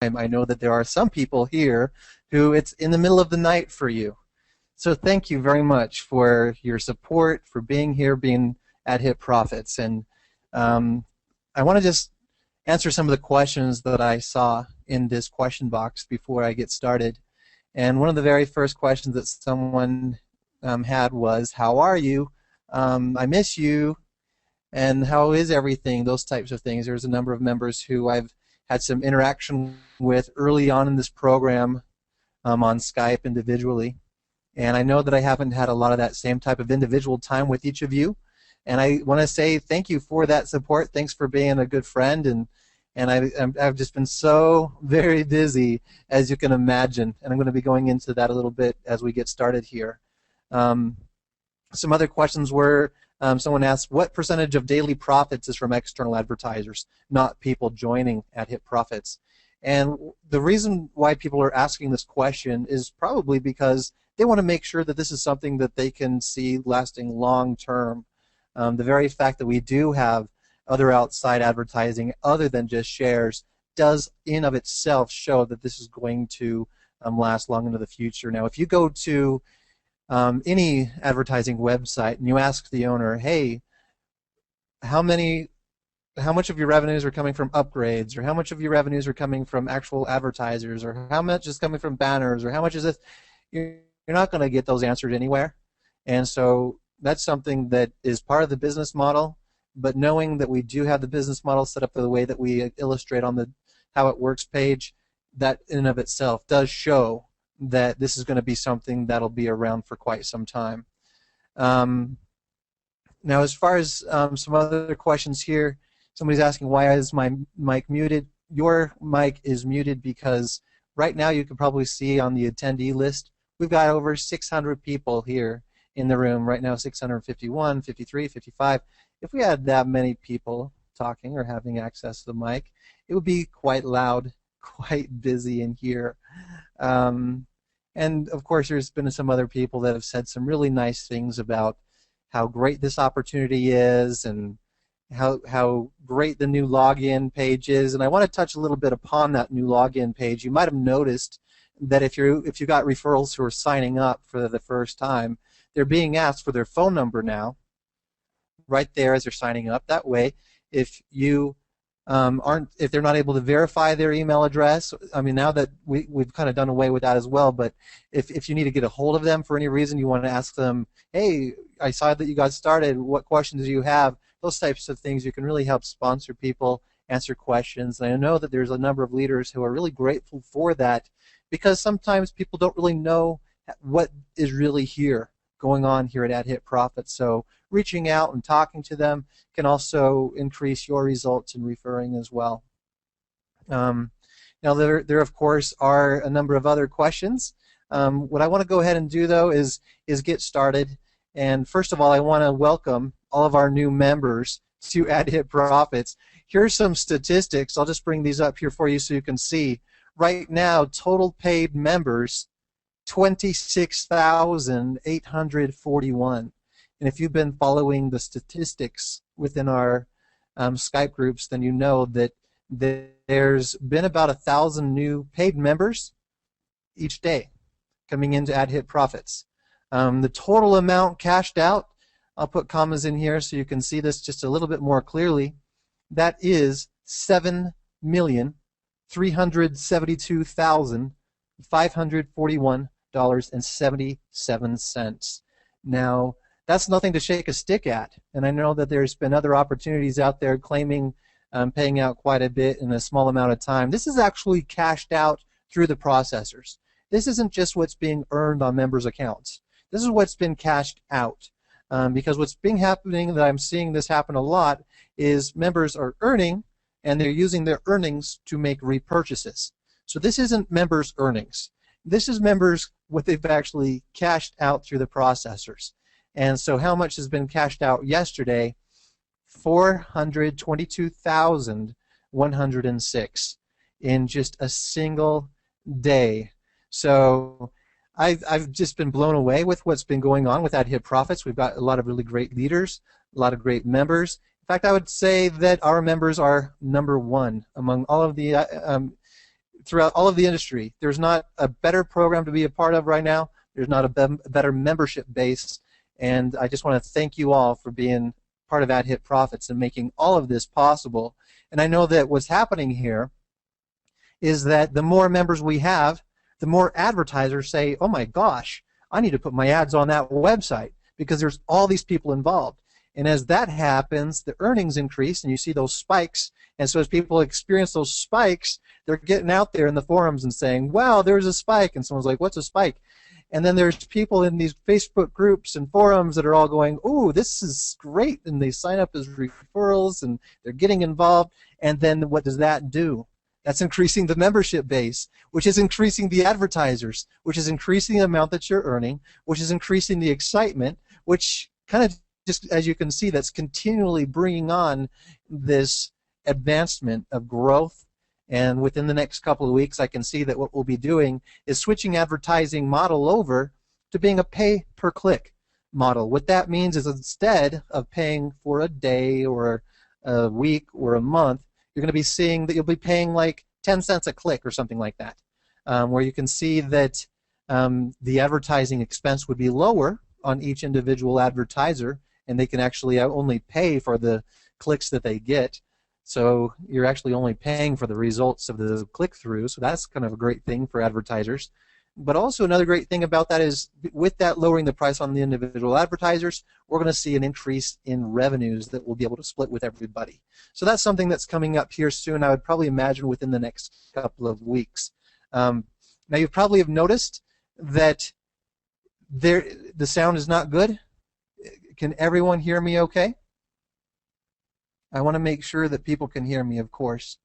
I know that there are some people here who it's in the middle of the night for you. So thank you very much for your support, for being here, being at Hit Profits. And I want to just answer some of the questions that I saw in this question box before I get started. And one of the very first questions that someone had was, how are you? I miss you. And how is everything? Those types of things. There's a number of members who I've had some interaction with early on in this program on Skype individually. And I know that I haven't had a lot of that same type of individual time with each of you. And I want to say thank you for that support. Thanks for being a good friend. And I've just been so very busy, as you can imagine. And I'm going to be going into that a little bit as we get started here. Some other questions were, someone asked, what percentage of daily profits is from external advertisers, not people joining AdHitProfits? And the reason why people are asking this question is probably because they want to make sure that this is something that they can see lasting long term. The very fact that we do have other outside advertising other than just shares does in of itself show that this is going to last long into the future. Now, if you go to any advertising website and you ask the owner, hey, how much of your revenues are coming from upgrades, or how much of your revenues are coming from actual advertisers, or how much is coming from banners, or how much is this, you're not going to get those answered anywhere. And so that's something that is part of the business model, but knowing that we do have the business model set up the way that we illustrate on the how it works page, that in and of itself does show that this is going to be something that'll be around for quite some time. Now, as far as some other questions here, somebody's asking, why is my mic muted? Your mic is muted because right now you can probably see on the attendee list, we've got over 600 people here in the room right now, 651, 53, 55. If we had that many people talking or having access to the mic, it would be quite loud, quite busy in here. And of course, there's been some other people that have said some really nice things about how great this opportunity is and how great the new login page is. And I want to touch a little bit upon that new login page. You might have noticed that if you got referrals who are signing up for the first time, they're being asked for their phone number now, right there as they're signing up. That way, if you if they're not able to verify their email address, I mean, now that we've kind of done away with that as well, but if you need to get a hold of them for any reason, you want to ask them, hey, I saw that you got started, what questions do you have? Those types of things, you can really help sponsor people, answer questions. And I know that there's a number of leaders who are really grateful for that, because sometimes people don't really know what is really here going on here at AdHitProfits. So reaching out and talking to them can also increase your results in referring as well. Now there of course are a number of other questions. What I want to go ahead and do though is get started. And first of all, I want to welcome all of our new members to AdHitProfits. Here's some statistics. I'll just bring these up here for you so you can see. Right now, total paid members, 26,841. And if you've been following the statistics within our Skype groups, then you know that there's been about 1,000 new paid members each day coming into AdHitProfits. The total amount cashed out, I'll put commas in here so you can see this just a little bit more clearly, that is $7,372,541.77. Now, that's nothing to shake a stick at, and I know that there's been other opportunities out there claiming paying out quite a bit in a small amount of time. This is actually cashed out through the processors. This isn't just what's being earned on members' accounts. This is what's been cashed out. Because what's been happening, that I'm seeing this happen a lot, is members are earning and they're using their earnings to make repurchases. So this isn't members' earnings. This is members what they've actually cashed out through the processors. And so how much has been cashed out yesterday? 422,106 in just a single day. So I've just been blown away with what's been going on with AdHitProfits. We've got a lot of really great leaders, a lot of great members. In fact, I would say that our members are #1 among all of the throughout all of the industry. There's not a better program to be a part of right now. There's not a better membership base. And I just want to thank you all for being part of AdHitProfits and making all of this possible. And I know that what's happening here is that the more members we have, the more advertisers say, oh my gosh, I need to put my ads on that website because there's all these people involved. And as that happens, the earnings increase and you see those spikes. And so as people experience those spikes, they're getting out there in the forums and saying, wow, there's a spike. And someone's like, what's a spike? And then there's people in these Facebook groups and forums that are all going, ooh, this is great. And they sign up as referrals and they're getting involved. And then what does that do? That's increasing the membership base, which is increasing the advertisers, which is increasing the amount that you're earning, which is increasing the excitement, which kind of just, as you can see, that's continually bringing on this advancement of growth. And within the next couple of weeks, I can see that what we'll be doing is switching advertising model over to being a pay-per-click model. What that means is instead of paying for a day or a week or a month, you're going to be seeing that you'll be paying like 10 cents a click or something like that, where you can see that the advertising expense would be lower on each individual advertiser, and they can actually only pay for the clicks that they get. So you're actually only paying for the results of the click-through, so that's kind of a great thing for advertisers. But also another great thing about that is with that lowering the price on the individual advertisers, we're going to see an increase in revenues that we'll be able to split with everybody. So that's something that's coming up here soon. I would probably imagine within the next couple of weeks. Now you probably have noticed that the sound is not good. Can everyone hear me okay? I want to make sure that people can hear me, of course.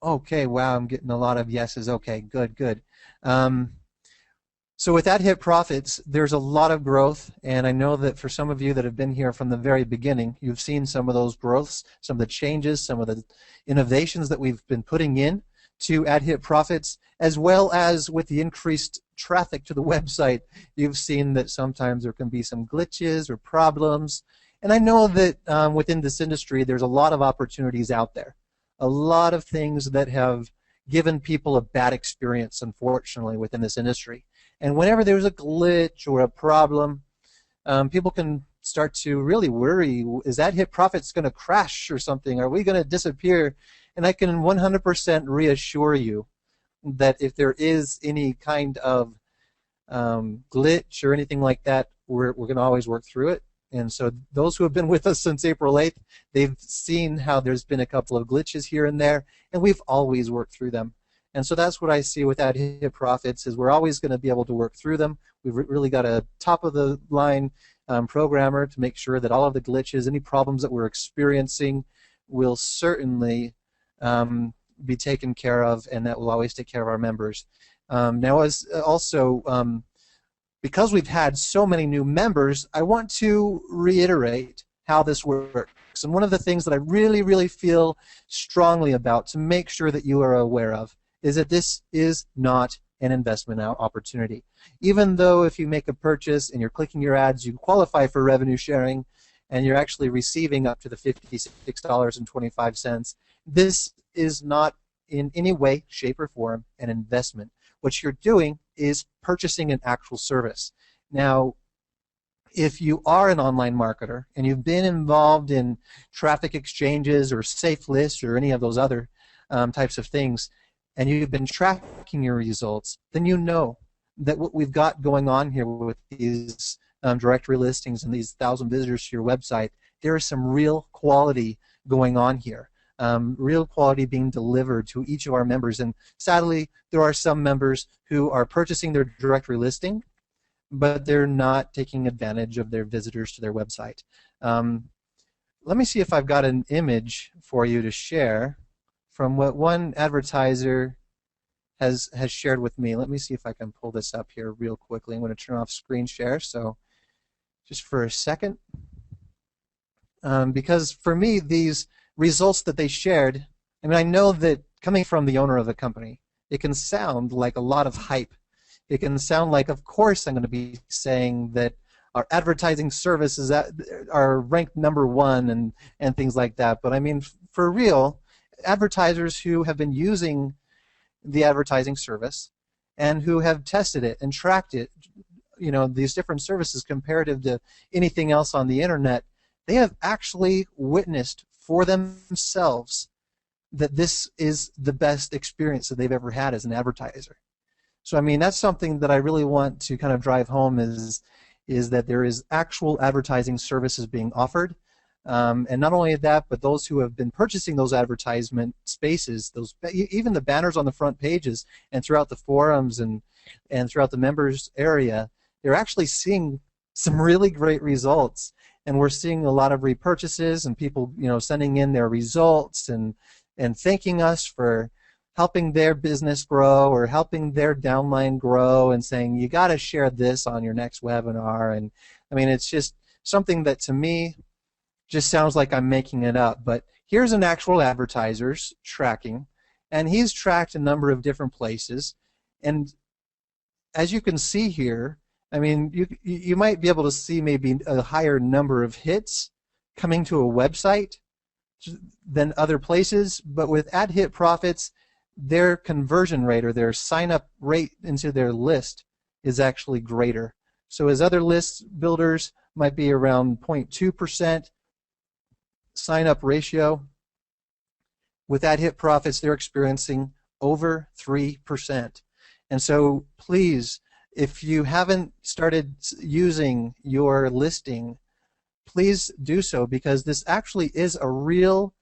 Okay, wow, I'm getting a lot of yeses. Okay, good, good. So with AdHitProfits, there's a lot of growth, and I know that for some of you that have been here from the very beginning, you've seen some of those growths, some of the changes, some of the innovations that we've been putting in to AdHitProfits, as well as with the increased traffic to the website. You've seen that sometimes there can be some glitches or problems. And I know that within this industry, there's a lot of opportunities out there, a lot of things that have given people a bad experience, unfortunately, within this industry. And whenever there's a glitch or a problem, people can start to really worry, is AdHitProfits going to crash or something? Are we going to disappear? And I can 100% reassure you that if there is any kind of glitch or anything like that, we're going to always work through it. And so those who have been with us since April 8th, they've seen how there's been a couple of glitches here and there, and we've always worked through them. And so that's what I see with AdHitProfits, is we're always going to be able to work through them. We've really got a top-of-the-line programmer to make sure that all of the glitches, any problems that we're experiencing, will certainly be taken care of, and that will always take care of our members. Now, as also, because we've had so many new members, I want to reiterate how this works. And one of the things that I really, really feel strongly about to make sure that you are aware of is that this is not an investment opportunity. Even though if you make a purchase and you're clicking your ads, you qualify for revenue sharing, and you're actually receiving up to the $56.25, this is not in any way, shape, or form an investment. What you're doing is purchasing an actual service. Now, if you are an online marketer and you've been involved in traffic exchanges or safe lists or any of those other types of things, and you've been tracking your results, then you know that what we've got going on here with these directory listings and these 1,000 visitors to your website, there is some real quality going on here. Real quality being delivered to each of our members. And sadly, there are some members who are purchasing their directory listing, but they're not taking advantage of their visitors to their website. Let me see if I've got an image for you to share from what one advertiser has shared with me. Let me see if I can pull this up here real quickly. I'm going to turn off screen share, so just for a second. Because for me, these results that they shared, I mean, I know that coming from the owner of the company, it can sound like a lot of hype. It can sound like, of course, I'm going to be saying that our advertising services are ranked #1 and things like that. But I mean, for real, advertisers who have been using the advertising service and who have tested it and tracked it, these different services comparative to anything else on the internet, they have actually witnessed for themselves that this is the best experience that they've ever had as an advertiser. So I mean, that's something that I really want to kind of drive home is that there is actual advertising services being offered. And not only that, but those who have been purchasing those advertisement spaces, even the banners on the front pages and throughout the forums and throughout the members area, they're actually seeing some really great results. And we're seeing a lot of repurchases and people, sending in their results and thanking us for helping their business grow or helping their downline grow and saying, you got to share this on your next webinar. And I mean, it's just something that to me just sounds like I'm making it up. But here's an actual advertiser's tracking, and he's tracked a number of different places. And as you can see here, I mean, you might be able to see maybe a higher number of hits coming to a website than other places, but with AdHitProfits, their conversion rate or their sign-up rate into their list is actually greater. So as other list builders might be around 0.2% sign-up ratio, with AdHitProfits they're experiencing over 3%. And so please, if you haven't started using your listing, please do so, because this actually is a real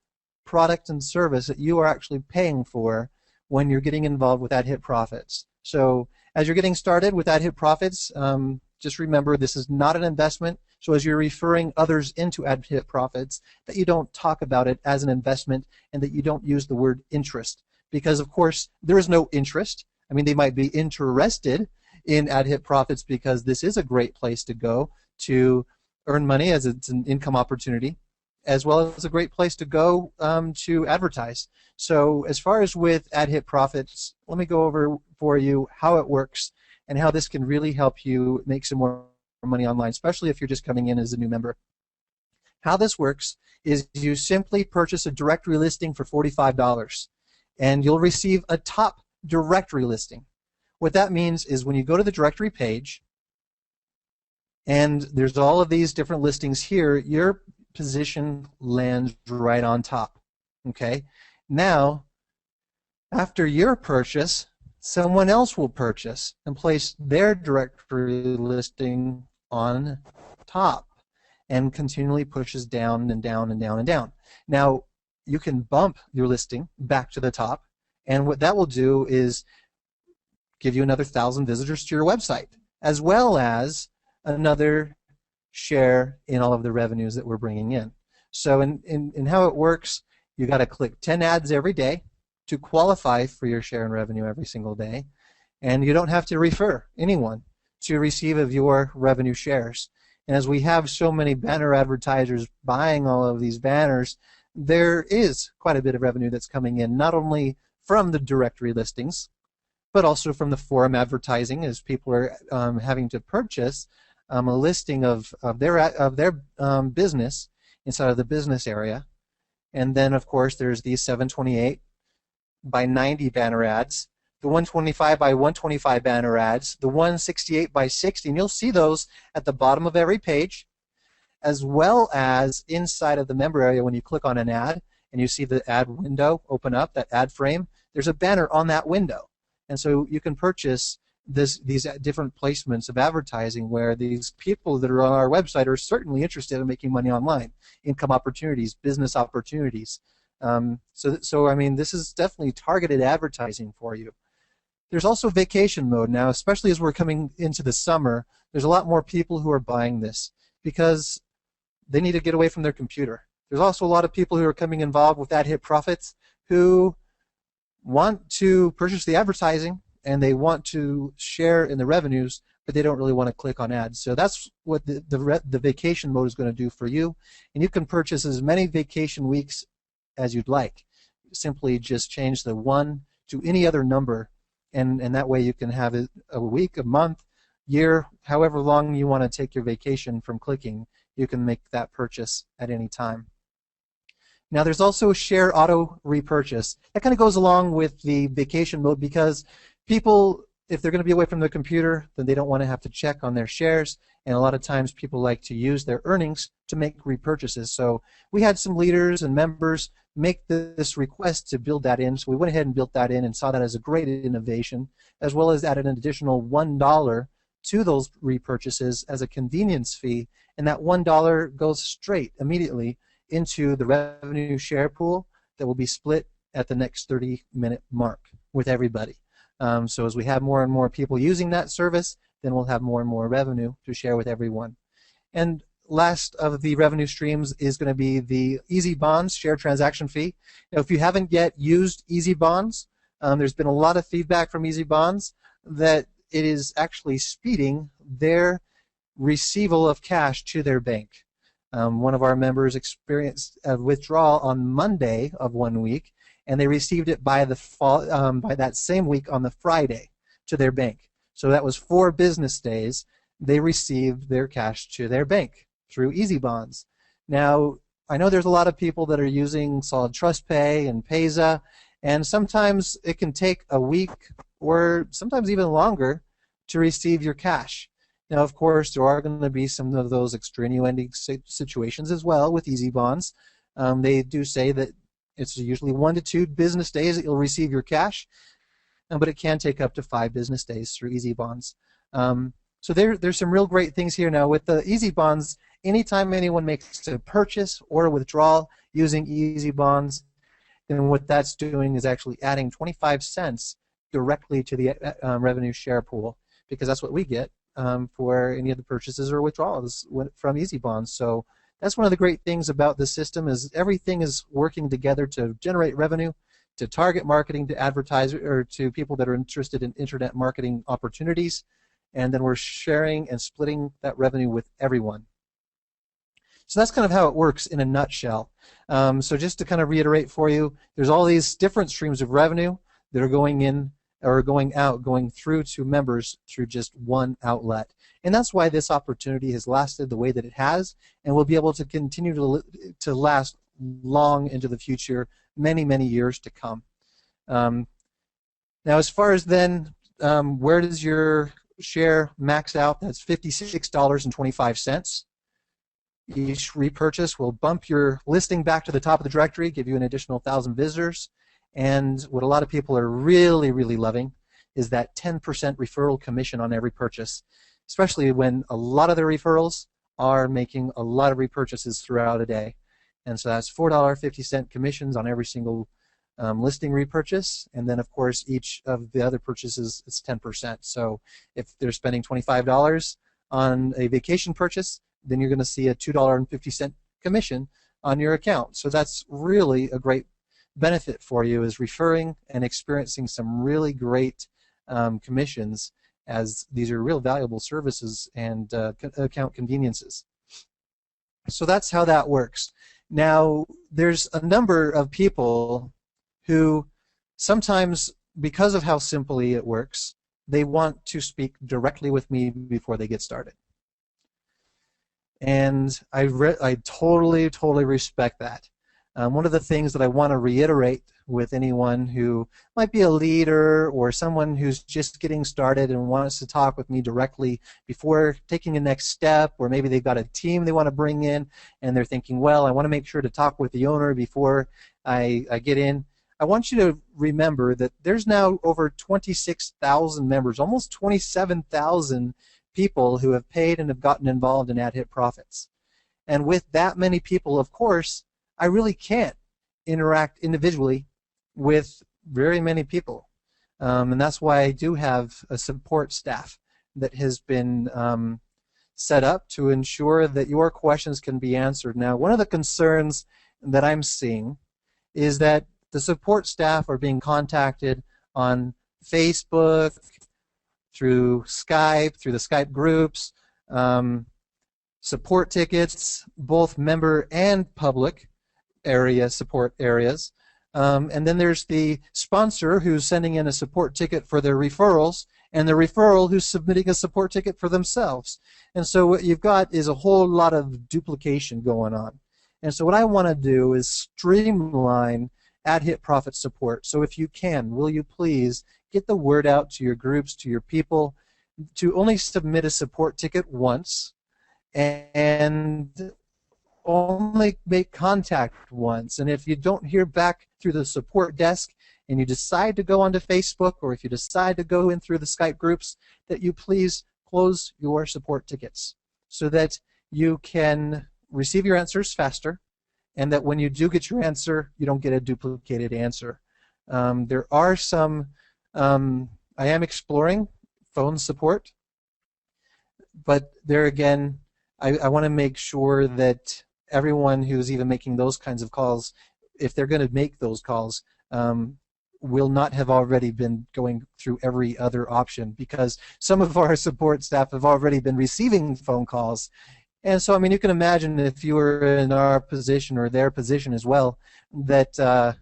product and service that you are actually paying for when you're getting involved with AdHitProfits. So as you're getting started with AdHitProfits, just remember this is not an investment. So as you're referring others into AdHitProfits, that you don't talk about it as an investment and that you don't use the word interest. Because of course there is no interest. I mean, they might be interested in AdHitProfits because this is a great place to go to earn money as it's an income opportunity, as well as a great place to go to advertise. So as far as with AdHitProfits, let me go over for you how it works and how this can really help you make some more money online, especially if you're just coming in as a new member. How this works is you simply purchase a directory listing for $45 and you'll receive a top directory listing. What that means is when you go to the directory page and there's all of these different listings here, your position lands right on top. Okay? Now, after your purchase, someone else will purchase and place their directory listing on top and continually pushes down and down and down and down. Now, you can bump your listing back to the top, and what that will do is give you another 1,000 visitors to your website, as well as another share in all of the revenues that we're bringing in. So in how it works, you got to click 10 ads every day to qualify for your share in revenue every single day, and you don't have to refer anyone to receive of your revenue shares. And as we have so many banner advertisers buying all of these banners, there is quite a bit of revenue that's coming in, not only from the directory listings, but also from the forum advertising, as people are having to purchase a listing of their business inside of the business area. And then, of course, there's these 728 by 90 banner ads, the 125 by 125 banner ads, the 168 by 60, and you'll see those at the bottom of every page, as well as inside of the member area when you click on an ad and you see the ad window open up, that ad frame, there's a banner on that window. And so you can purchase these different placements of advertising where these people that are on our website are certainly interested in making money online, income opportunities, business opportunities. So I mean, this is definitely targeted advertising for you. There's also vacation mode now, especially as we're coming into the summer. There's a lot more people who are buying this because they need to get away from their computer. There's also a lot of people who are coming involved with AdHitProfits who want to purchase the advertising and they want to share in the revenues, but they don't really want to click on ads. So that's what the vacation mode is going to do for you. And you can purchase as many vacation weeks as you'd like. Simply just change the 1 to any other number, and that way you can have it a week, a month, year, however long you want to take your vacation from clicking, you can make that purchase at any time. Now there's also share auto repurchase. That kind of goes along with the vacation mode because people, if they're going to be away from their computer, then they don't want to have to check on their shares. And a lot of times people like to use their earnings to make repurchases. So we had some leaders and members make this request to build that in. So we went ahead and built that in and saw that as a great innovation, as well as added an additional $1 to those repurchases as a convenience fee. And that $1 goes straight immediately into the revenue share pool that will be split at the next 30-minute mark with everybody. So as we have more and more people using that service, then we'll have more and more revenue to share with everyone. And last of the revenue streams is going to be the Easy Bonds share transaction fee. Now, if you haven't yet used Easy Bonds, there's been a lot of feedback from Easy Bonds that it is actually speeding their receival of cash to their bank. One of our members experienced a withdrawal on Monday of 1 week, and they received it by that same week on the Friday to their bank. So that was 4 business days. They received their cash to their bank through Easy Bonds. Now, I know there's a lot of people that are using Solid Trust Pay and Payza, and sometimes it can take a week or sometimes even longer to receive your cash. Now, of course, there are going to be some of those extenuating situations as well with Easy Bonds. They do say that it's usually 1 to 2 business days that you'll receive your cash, but it can take up to 5 business days through Easy Bonds. So there's some real great things here. Now, with the Easy Bonds, anytime anyone makes a purchase or a withdrawal using Easy Bonds, then what that's doing is actually adding 25 cents directly to the revenue share pool, because that's what we get for any of the purchases or withdrawals from Easy Bonds. So that's one of the great things about this system is everything is working together to generate revenue, to target marketing to advertisers or to people that are interested in internet marketing opportunities, and then we're sharing and splitting that revenue with everyone. So that's kind of how it works in a nutshell. So just to kind of reiterate for you, there's all these different streams of revenue that are going in or going out, going through to members through just one outlet. And that's why this opportunity has lasted the way that it has and will be able to continue to last long into the future, many, many years to come. Now, as far as then, where does your share max out? That's $56.25. Each repurchase will bump your listing back to the top of the directory, give you an additional 1,000 visitors. And what a lot of people are really, really loving is that 10% referral commission on every purchase, especially when a lot of the referrals are making a lot of repurchases throughout a day. And so that's $4.50 commissions on every single listing repurchase. And then, of course, each of the other purchases is 10%. So if they're spending $25 on a vacation purchase, then you're going to see a $2.50 commission on your account. So that's really a great benefit for you, is referring and experiencing some really great commissions, as these are real valuable services and account conveniences. So that's how that works. Now, there's a number of people who sometimes, because of how simply it works, they want to speak directly with me before they get started. And I totally, totally respect that. One of the things that I want to reiterate with anyone who might be a leader or someone who's just getting started and wants to talk with me directly before taking a next step, or maybe they've got a team they want to bring in and they're thinking, well, I want to make sure to talk with the owner before I get in. I want you to remember that there's now over 26,000 members, almost 27,000 people who have paid and have gotten involved in AdHitProfits. And with that many people, of course, I really can't interact individually with very many people. And that's why I do have a support staff that has been set up to ensure that your questions can be answered. Now, one of the concerns that I'm seeing is that the support staff are being contacted on Facebook, through Skype, through the Skype groups, support tickets, both member and public area support areas. And then there's the sponsor who's sending in a support ticket for their referrals, and the referral who's submitting a support ticket for themselves. And so what you've got is a whole lot of duplication going on. And so what I want to do is streamline AdHitProfits support. So if you can, will you please get the word out to your groups, to your people, to only submit a support ticket once and only make contact once. And if you don't hear back through the support desk and you decide to go onto Facebook, or if you decide to go in through the Skype groups, that you please close your support tickets so that you can receive your answers faster, and that when you do get your answer, you don't get a duplicated answer. There are some, I am exploring phone support, but there again, I want to make sure that everyone who's even making those kinds of calls, if they're going to make those calls, will not have already been going through every other option, because some of our support staff have already been receiving phone calls. And so, I mean, you can imagine if you were in our position or their position as well, that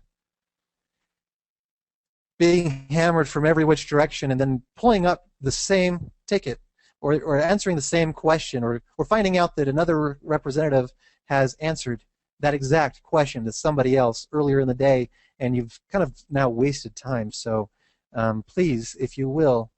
being hammered from every which direction and then pulling up the same ticket, or answering the same question, or finding out that another representative has answered that exact question to somebody else earlier in the day, and you've kind of now wasted time. So please, if you will,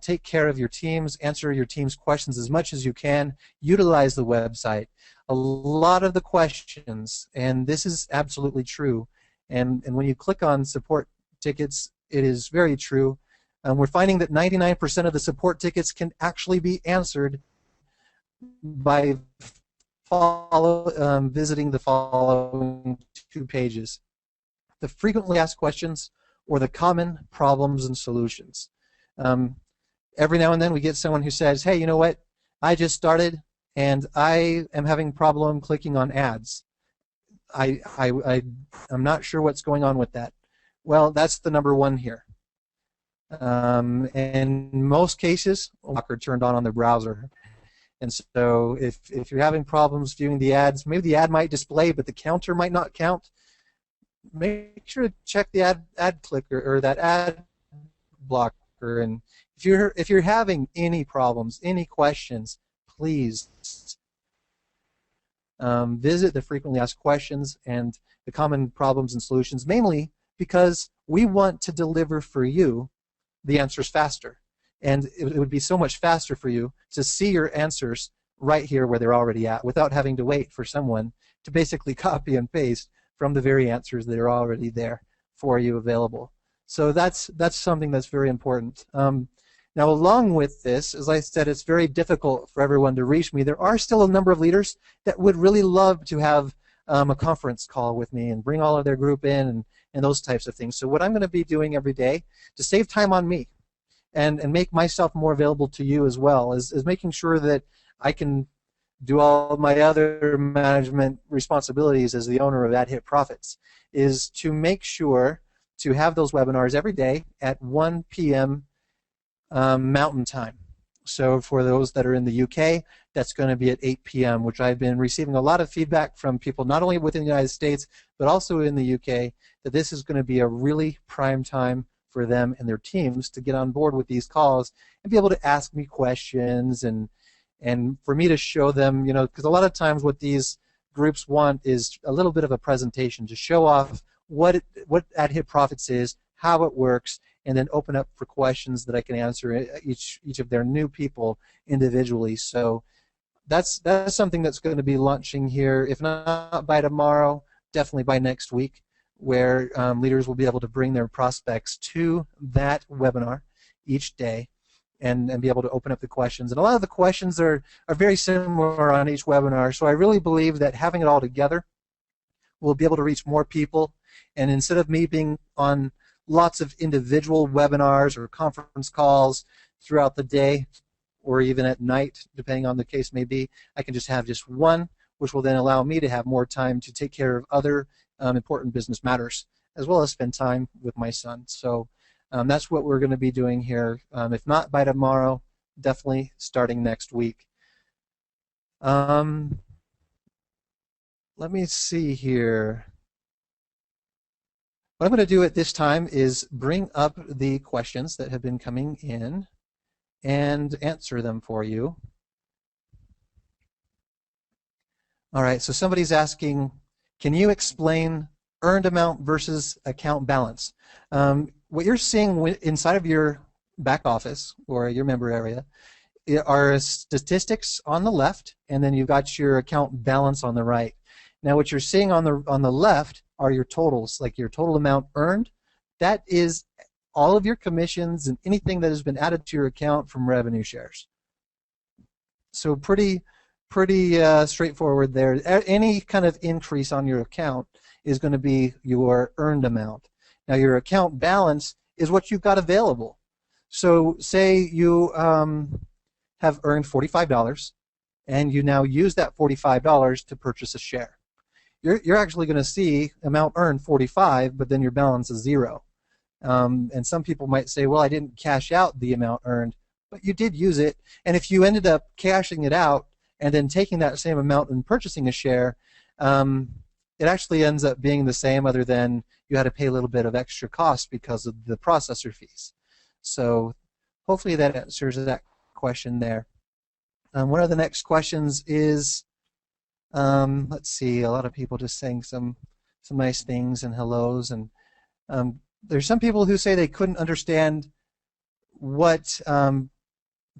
take care of your teams, answer your team's questions as much as you can, utilize the website. A lot of the questions, and this is absolutely true, and when you click on support tickets, it is very true. We're finding that 99% of the support tickets can actually be answered by visiting the following 2 pages: the frequently asked questions or the common problems and solutions. Every now and then we get someone who says, hey, you know what, I just started and I am having problem clicking on ads. I'm not sure what's going on with that. Well, that's the number 1 here. And in most cases, blocker turned on their browser. And so if you're having problems viewing the ads, maybe the ad might display but the counter might not count, make sure to check the ad clicker or that ad blocker. And if you're having any problems, any questions, please visit the frequently asked questions and the common problems and solutions, mainly because we want to deliver for you the answers faster. And it would be so much faster for you to see your answers right here where they're already at, without having to wait for someone to basically copy and paste from the very answers that are already there for you available. So that's something that's very important. Now, along with this, as I said, it's very difficult for everyone to reach me. There are still a number of leaders that would really love to have a conference call with me and bring all of their group in and those types of things. So what I'm going to be doing every day to save time on me and make myself more available to you as well is making sure that I can do all of my other management responsibilities as the owner of AdHitProfits, is to make sure to have those webinars every day at 1 p.m. Mountain Time. So for those that are in the UK, that's going to be at 8 p.m., which I've been receiving a lot of feedback from people not only within the United States, but also in the UK, that this is going to be a really prime time for them and their teams to get on board with these calls and be able to ask me questions and for me to show them, because a lot of times what these groups want is a little bit of a presentation to show off what AdHitProfits is, how it works, and then open up for questions that I can answer each of their new people individually. So that's something that's going to be launching here, if not by tomorrow, definitely by next week, where leaders will be able to bring their prospects to that webinar each day and be able to open up the questions. And a lot of the questions are very similar on each webinar, so I really believe that having it all together will be able to reach more people. And instead of me being on lots of individual webinars or conference calls throughout the day or even at night, depending on the case may be, I can just have just one, which will then allow me to have more time to take care of other important business matters, as well as spend time with my son. So that's what we're going to be doing here. If not by tomorrow, definitely starting next week. Let me see here. What I'm going to do at this time is bring up the questions that have been coming in and answer them for you. All right, so somebody's asking, can you explain earned amount versus account balance? What you're seeing inside of your back office or your member area are statistics on the left, and then you've got your account balance on the right. Now, what you're seeing on the left are your totals, like your total amount earned. That is all of your commissions and anything that has been added to your account from revenue shares. So pretty straightforward there. Any kind of increase on your account is going to be your earned amount. Now, your account balance is what you've got available. So say you have earned $45 and you now use that $45 to purchase a share. You're actually going to see amount earned 45, but then your balance is 0. And some people might say, well, I didn't cash out the amount earned, but you did use it. And if you ended up cashing it out and then taking that same amount and purchasing a share, it actually ends up being the same, other than you had to pay a little bit of extra cost because of the processor fees. So hopefully that answers that question there. One of the next questions is, let's see, a lot of people just saying some nice things and hellos, and there's some people who say they couldn't understand what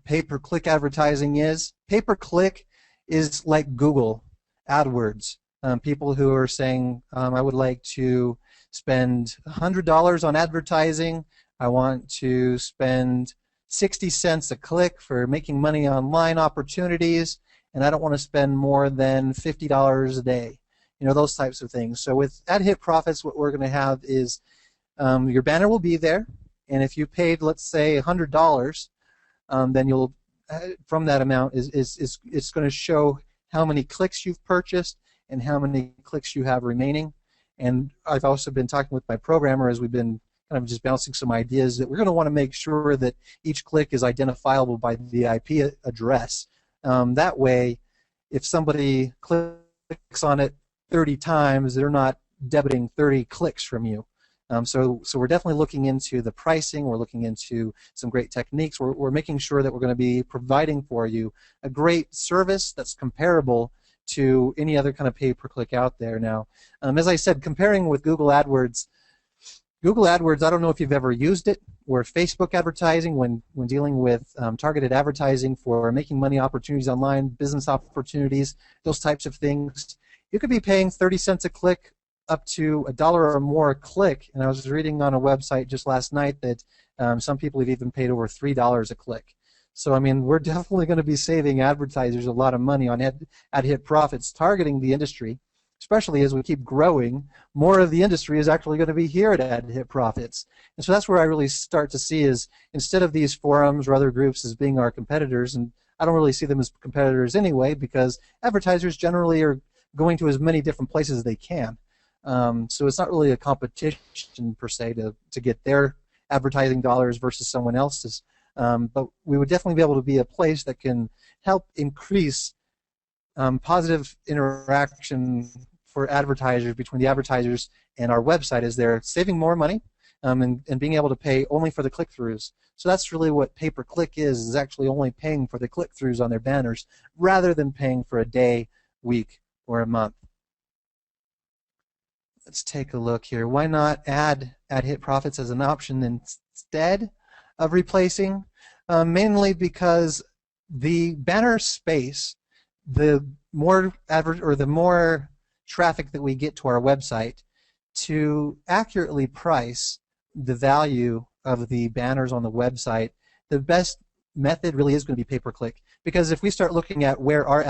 pay-per-click advertising is. Pay-per-click is like Google AdWords. People who are saying, I would like to spend $100 on advertising, I want to spend 60 cents a click for making money online opportunities, and I don't want to spend more than $50 a day. You know, those types of things. So with AdHitProfits, what we're going to have is your banner will be there, and if you paid, let's say, $100, then you'll, from that amount, it's going to show how many clicks you've purchased and how many clicks you have remaining. And I've also been talking with my programmer as we've been kind of just bouncing some ideas that we're going to want to make sure that each click is identifiable by the IP address. That way, if somebody clicks on it 30 times, they're not debiting 30 clicks from you. So we're definitely looking into the pricing. We're looking into some great techniques. We're making sure that we're going to be providing for you a great service that's comparable to any other kind of pay-per-click out there now. As I said, comparing with Google AdWords, I don't know if you've ever used it, or Facebook advertising when dealing with targeted advertising for making money opportunities online, business opportunities, those types of things. You could be paying 30 cents a click up to $1 or more a click, and I was reading on a website just last night that some people have even paid over $3 a click. So I mean, we're definitely going to be saving advertisers a lot of money on AdHitProfits targeting the industry, especially as we keep growing. More of the industry is actually going to be here at AdHitProfits, and so that's where I really start to see is, instead of these forums or other groups as being our competitors, and I don't really see them as competitors anyway, because advertisers generally are going to as many different places as they can. So it's not really a competition per se to get their advertising dollars versus someone else's. But we would definitely be able to be a place that can help increase positive interaction for advertisers, between the advertisers and our website, as they're saving more money and being able to pay only for the click-throughs. So that's really what pay-per-click is actually only paying for the click-throughs on their banners rather than paying for a day, week, or a month. Let's take a look here. Why not add AdHitProfits as an option instead of replacing? Mainly because the banner space, the more traffic that we get to our website, to accurately price the value of the banners on the website, the best method really is going to be pay-per-click. Because if we start looking at where our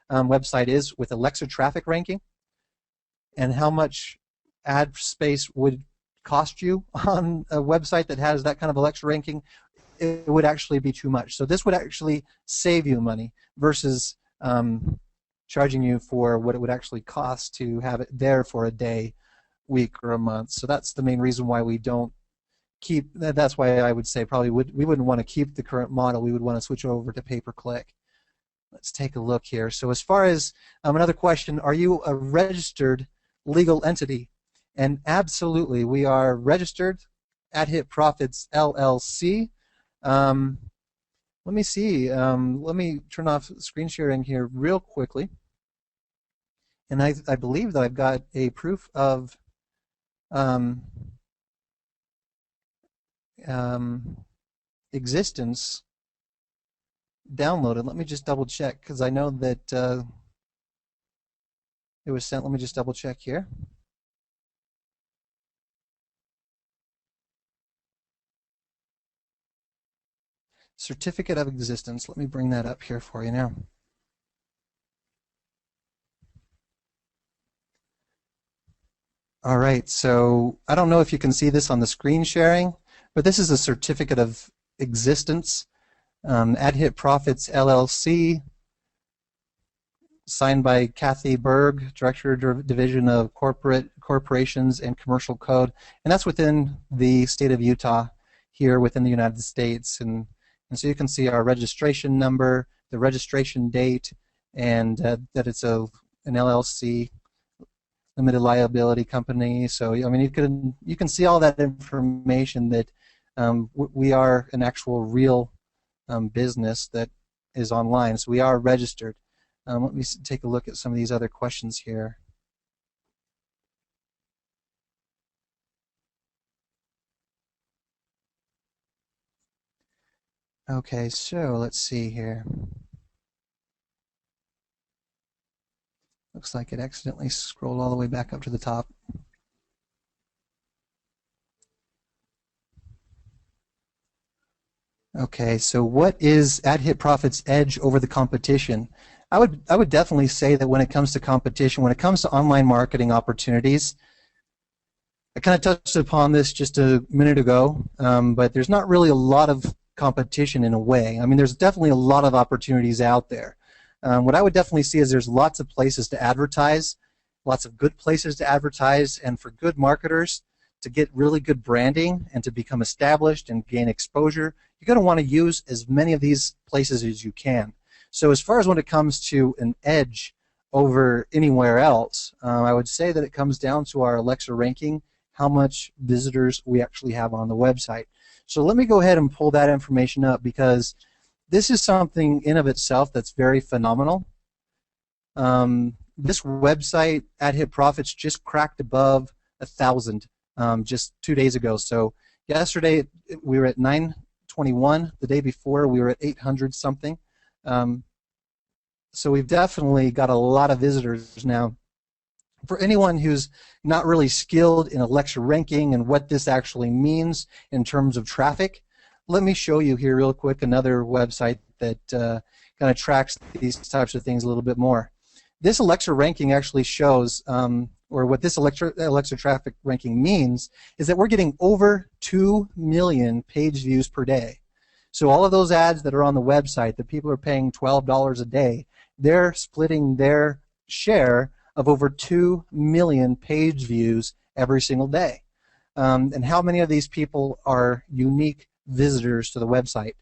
website is with Alexa traffic ranking, and how much ad space would cost you on a website that has that kind of Alexa ranking, it would actually be too much. So this would actually save you money versus charging you for what it would actually cost to have it there for a day, week, or a month. So that's the main reason why we don't keep. That's why I would say probably we wouldn't want to keep the current model. We would want to switch over to pay-per-click. Let's take a look here. So as far as another question, are you a registered legal entity? And absolutely, we are registered, AdHitProfits LLC. Let me see. Let me turn off screen sharing here real quickly. And I believe that I've got a proof of um, existence downloaded. Let me just double check because I know that it was sent. Let me just double check here. Certificate of existence. Let me bring that up here for you now. All right, so I don't know if you can see this on the screen sharing, but this is a certificate of existence. AdHitProfits LLC, signed by Kathy Berg, Director of Division of Corporations and Commercial Code, and that's within the state of Utah here within the United States. And so you can see our registration number, the registration date, and that it's an LLC, limited liability company. So I mean, you can see all that information that we are an actual real business that is online. So we are registered. Let me take a look at some of these other questions here. Okay, so let's see here. Looks like it accidentally scrolled all the way back up to the top. Okay, so what is AdHitProfits' edge over the competition? I would definitely say that when it comes to competition, when it comes to online marketing opportunities, I kind of touched upon this just a minute ago, but there's not really a lot of competition in a way. I mean, there's definitely a lot of opportunities out there. What I would definitely see is there's lots of places to advertise, lots of good places to advertise, and for good marketers to get really good branding and to become established and gain exposure, you're going to want to use as many of these places as you can. So as far as when it comes to an edge over anywhere else, I would say that it comes down to our Alexa ranking, how much visitors we actually have on the website. So let me go ahead and pull that information up because this is something in of itself that's very phenomenal. This website, AdHitProfits, just cracked above 1,000 just 2 days ago. So yesterday we were at 921. The day before we were at 800 something. So we've definitely got a lot of visitors now. For anyone who's not really skilled in Alexa ranking and what this actually means in terms of traffic, let me show you here real quick another website that kind of tracks these types of things a little bit more. This Alexa ranking actually shows, or what this Alexa traffic ranking means, is that we're getting over 2 million page views per day. So all of those ads that are on the website that people are paying $12 a day, they're splitting their share of over 2 million page views every single day. And how many of these people are unique visitors to the website?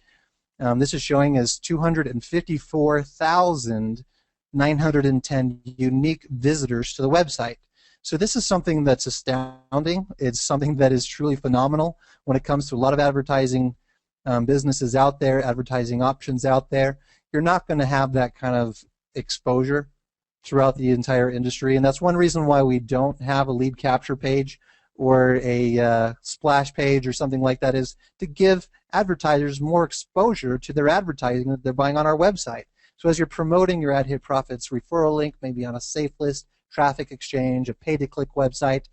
This is showing as 254,910 unique visitors to the website. So this is something that's astounding. It's something that is truly phenomenal when it comes to a lot of advertising businesses out there, advertising options out there. You're not going to have that kind of exposure throughout the entire industry, and that's one reason why we don't have a lead capture page or a splash page or something like that, is to give advertisers more exposure to their advertising that they're buying on our website. So as you're promoting your AdHitProfits referral link, maybe on a safe list, traffic exchange, a pay-to-click website,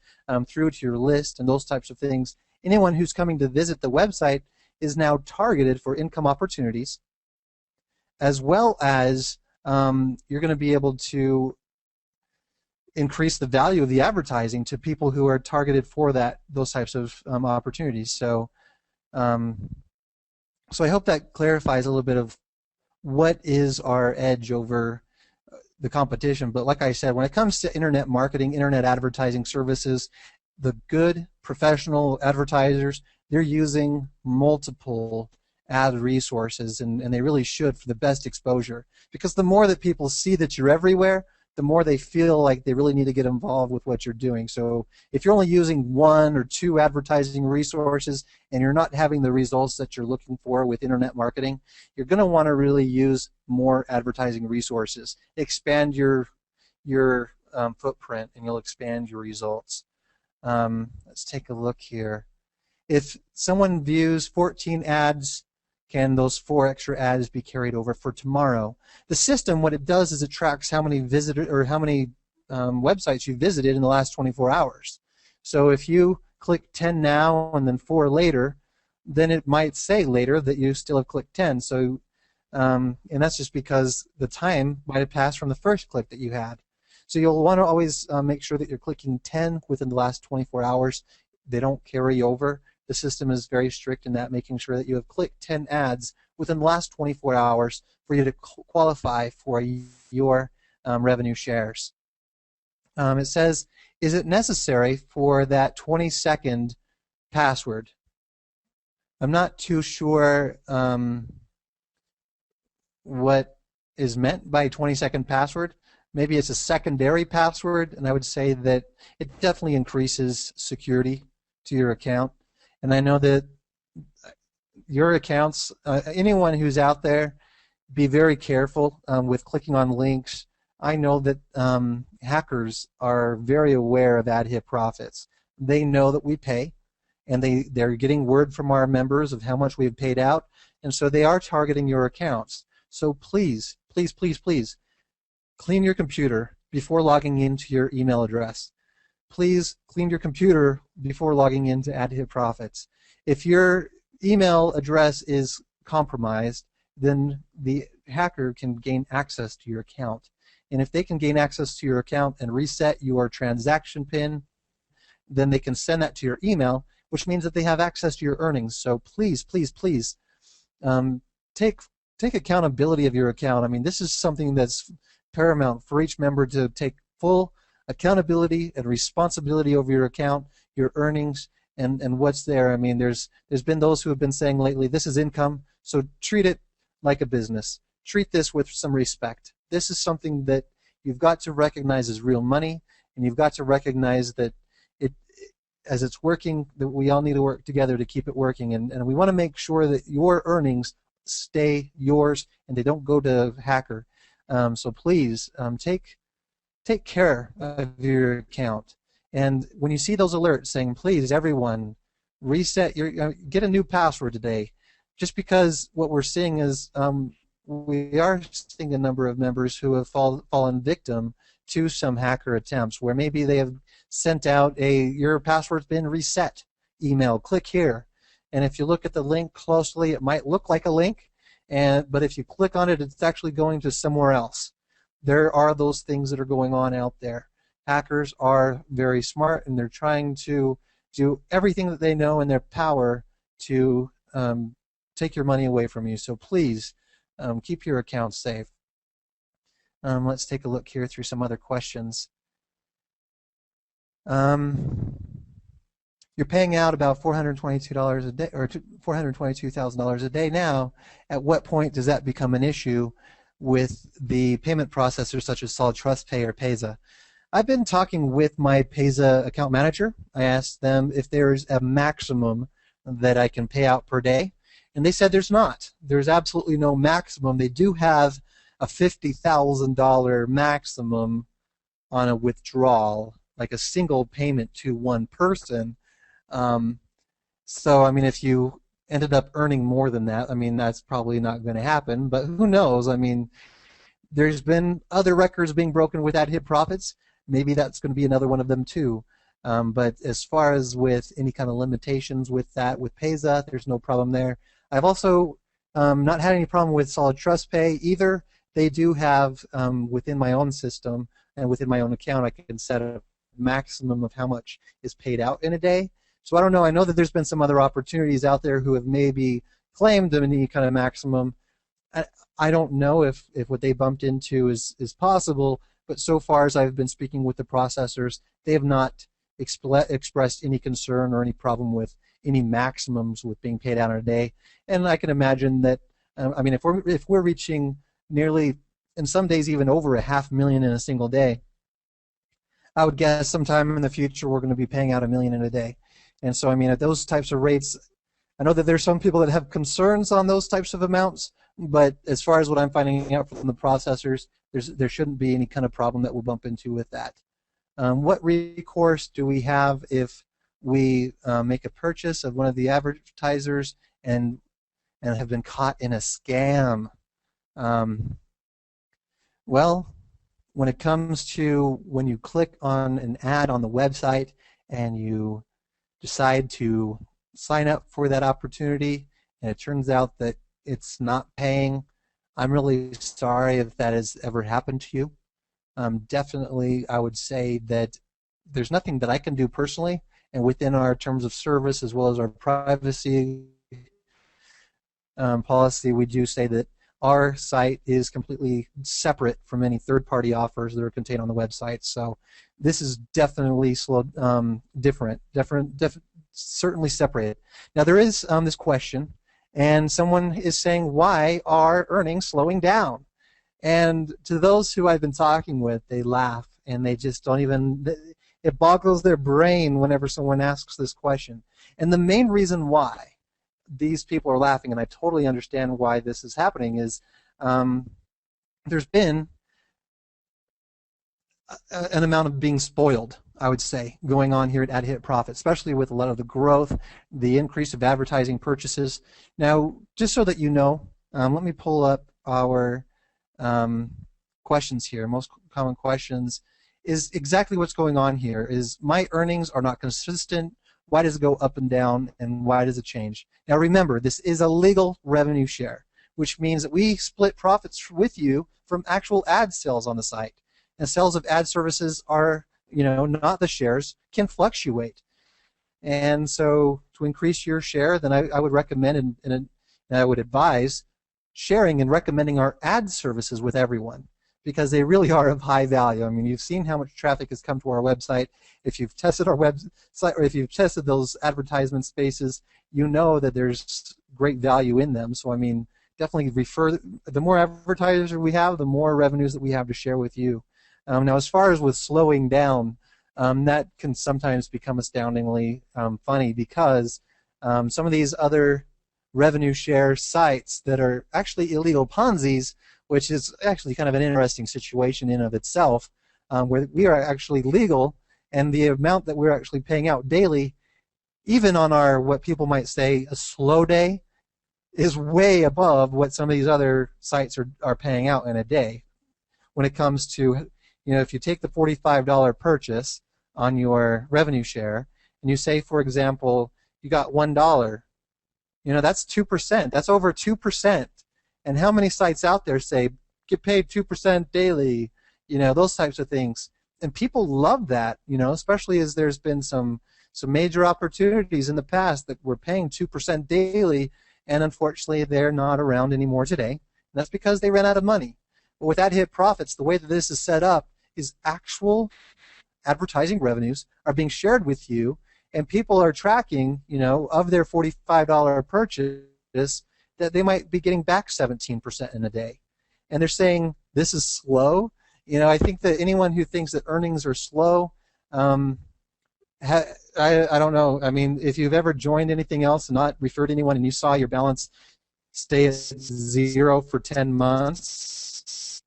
through to your list and those types of things, anyone who's coming to visit the website is now targeted for income opportunities, as well as you're going to be able to increase the value of the advertising to people who are targeted for those types of opportunities. So, so I hope that clarifies a little bit of what is our edge over the competition. But like I said, when it comes to internet marketing, internet advertising services, the good professional advertisers, they're using multiple ad resources, and they really should, for the best exposure. Because the more that people see that you're everywhere, the more they feel like they really need to get involved with what you're doing. So if you're only using 1 or 2 advertising resources and you're not having the results that you're looking for with internet marketing, you're going to want to really use more advertising resources. Expand your footprint, and you'll expand your results. Let's take a look here. If someone views 14 ads, can those 4 extra ads be carried over for tomorrow? The system, what it does is it tracks how many visitors or how many websites you visited in the last 24 hours. So if you click 10 now and then 4 later, then it might say later that you still have clicked 10. So, and that's just because the time might have passed from the first click that you had. So you'll want to always make sure that you're clicking 10 within the last 24 hours. They don't carry over. The system is very strict in that, making sure that you have clicked 10 ads within the last 24 hours for you to qualify for your revenue shares. It says, is it necessary for that 20-second password? I'm not too sure what is meant by 20-second password. Maybe it's a secondary password, and I would say that it definitely increases security to your account. And I know that your accounts, anyone who's out there, be very careful with clicking on links. I know that hackers are very aware of AdHitProfits. They know that we pay, and they're getting word from our members of how much we've paid out, and so they are targeting your accounts. So please, please, please, please, clean your computer before logging into your email address. Please clean your computer before logging into AdHitProfits. If your email address is compromised, then the hacker can gain access to your account. And if they can gain access to your account and reset your transaction PIN, then they can send that to your email, which means that they have access to your earnings. So please, please, please, take accountability of your account. I mean, this is something that's paramount for each member to take full accountability and responsibility over your account, your earnings, and what's there. I mean, there's been those who have been saying lately, this is income, so treat it like a business. Treat this with some respect. This is something that you've got to recognize as real money, and you've got to recognize that as it's working, that we all need to work together to keep it working, and we want to make sure that your earnings stay yours and they don't go to hacker. So please take care of your account. And when you see those alerts saying, please, everyone, reset your, get a new password today, just because what we're seeing is we are seeing a number of members who have fallen victim to some hacker attempts where maybe they have sent out your password's been reset email, click here. And if you look at the link closely, it might look like a link, but if you click on it, it's actually going to somewhere else. There are those things that are going on out there. Hackers are very smart, and they're trying to do everything that they know in their power to take your money away from you. So please keep your account safe. Let's take a look here through some other questions. You're paying out about $422 a day, or $422,000 a day now. At what point does that become an issue with the payment processors such as Solid Trust Pay or Payza? I've been talking with my Payza account manager. I asked them if there's a maximum that I can pay out per day, and they said there's not. There's absolutely no maximum. They do have a $50,000 maximum on a withdrawal, like a single payment to one person. So, I mean, if you ended up earning more than that, I mean, that's probably not going to happen, but who knows? I mean, there's been other records being broken with AdHitProfits. Maybe that's going to be another one of them too. But as far as with any kind of limitations with that, with Payza, there's no problem there. I've also not had any problem with Solid Trust Pay either. They do have, within my own system and within my own account, I can set a maximum of how much is paid out in a day. So I don't know. I know that there's been some other opportunities out there who have maybe claimed any kind of maximum. I don't know if what they bumped into is possible, but so far as I've been speaking with the processors, they have not expressed any concern or any problem with any maximums with being paid out in a day. And I can imagine that, I mean, if we're reaching nearly, in some days even over $500,000 in a single day, I would guess sometime in the future we're going to be paying out $1 million in a day. And so, I mean, at those types of rates, I know that there's some people that have concerns on those types of amounts, but as far as what I'm finding out from the processors, there shouldn't be any kind of problem that we'll bump into with that. What recourse do we have if we make a purchase of one of the advertisers and have been caught in a scam? Well, when it comes to when you click on an ad on the website and you decide to sign up for that opportunity and it turns out that it's not paying, I'm really sorry if that has ever happened to you. Definitely, I would say that there's nothing that I can do personally, and within our terms of service as well as our privacy policy, we do say that our site is completely separate from any third-party offers that are contained on the website. So this is definitely different, certainly separated. Now there is this question, and someone is saying, why are earnings slowing down? And to those who I've been talking with, they laugh and they just don't even, it boggles their brain whenever someone asks this question. And the main reason why these people are laughing, and I totally understand why this is happening, is there's been an amount of being spoiled, I would say, going on here at AdHitProfits, especially with a lot of the growth, the increase of advertising purchases. Now, just so that you know, let me pull up our questions here. Most common questions is exactly what's going on here. Is my earnings are not consistent. Why does it go up and down, and why does it change? Now remember, this is a legal revenue share, which means that we split profits with you from actual ad sales on the site. And sales of ad services are, not the shares, can fluctuate. And so to increase your share, then I would recommend and I would advise sharing and recommending our ad services with everyone, because they really are of high value. I mean, you've seen how much traffic has come to our website. If you've tested our website, or if you've tested those advertisement spaces, you know that there's great value in them. So I mean, definitely refer. The more advertisers we have, the more revenues that we have to share with you. Now, as far as with slowing down, that can sometimes become astoundingly funny, because some of these other revenue share sites that are actually illegal Ponzi's, which is actually kind of an interesting situation in of itself, where we are actually legal, and the amount that we're actually paying out daily, even on our, what people might say, a slow day, is way above what some of these other sites are paying out in a day. When it comes to, if you take the $45 purchase on your revenue share, and you say, for example, you got $1, that's 2%. That's over 2%. And how many sites out there say, get paid 2% daily, those types of things. And people love that, especially as there's been some major opportunities in the past that were paying 2% daily, and unfortunately they're not around anymore today. And that's because they ran out of money. But with AdHitProfits, the way that this is set up is actual advertising revenues are being shared with you, and people are tracking, of their $45 purchase, that they might be getting back 17% in a day. And they're saying this is slow. I think that anyone who thinks that earnings are slow, I don't know. I mean, if you've ever joined anything else and not referred to anyone, and you saw your balance stay at 0 for 10 months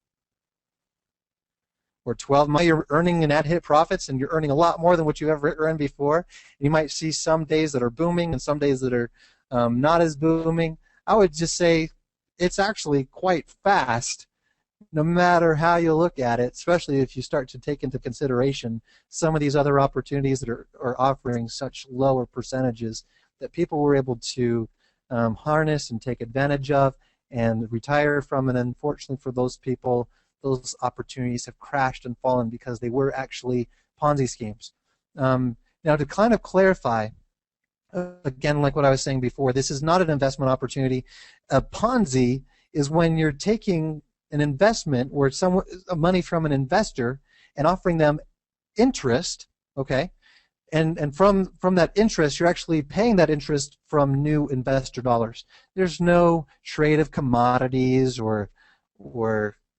or 12 months, you're earning in AdHitProfits, and you're earning a lot more than what you ever earned before. You might see some days that are booming and some days that are not as booming. I would just say it's actually quite fast, no matter how you look at it, especially if you start to take into consideration some of these other opportunities that are offering such lower percentages that people were able to harness and take advantage of and retire from. And unfortunately for those people, those opportunities have crashed and fallen because they were actually Ponzi schemes. Now, to kind of clarify, again, like what I was saying before, this is not an investment opportunity. A Ponzi is when you're taking an investment or money from an investor and offering them interest, okay, and from that interest, you're actually paying that interest from new investor dollars. There's no trade of commodities or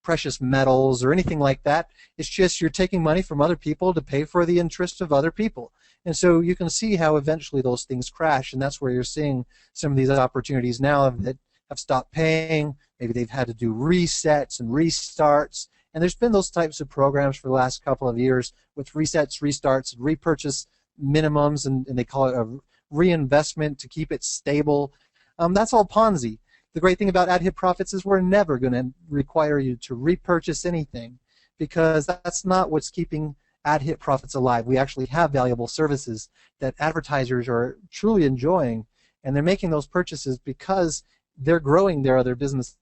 precious metals or anything like that. It's just you're taking money from other people to pay for the interest of other people. And so you can see how eventually those things crash, and that's where you're seeing some of these opportunities now that have stopped paying. Maybe they've had to do resets and restarts. And there's been those types of programs for the last couple of years with resets, restarts, and repurchase minimums, and they call it a reinvestment to keep it stable. That's all Ponzi. The great thing about AdHitProfits is we're never going to require you to repurchase anything, because that's not what's keeping AdHitProfits alive. We actually have valuable services that advertisers are truly enjoying, and they're making those purchases because they're growing their other business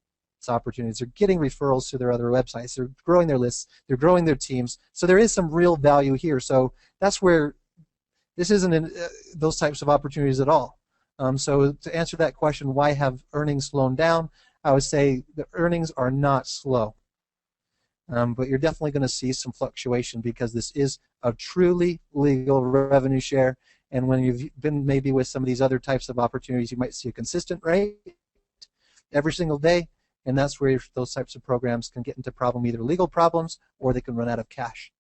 opportunities. They're getting referrals to their other websites. They're growing their lists. They're growing their teams. So there is some real value here. So that's where this isn't those types of opportunities at all. So to answer that question, why have earnings slowed down? I would say the earnings are not slow. But you're definitely going to see some fluctuation because this is a truly legal revenue share. And when you've been maybe with some of these other types of opportunities, you might see a consistent rate every single day. And that's where those types of programs can get into either legal problems or they can run out of cash.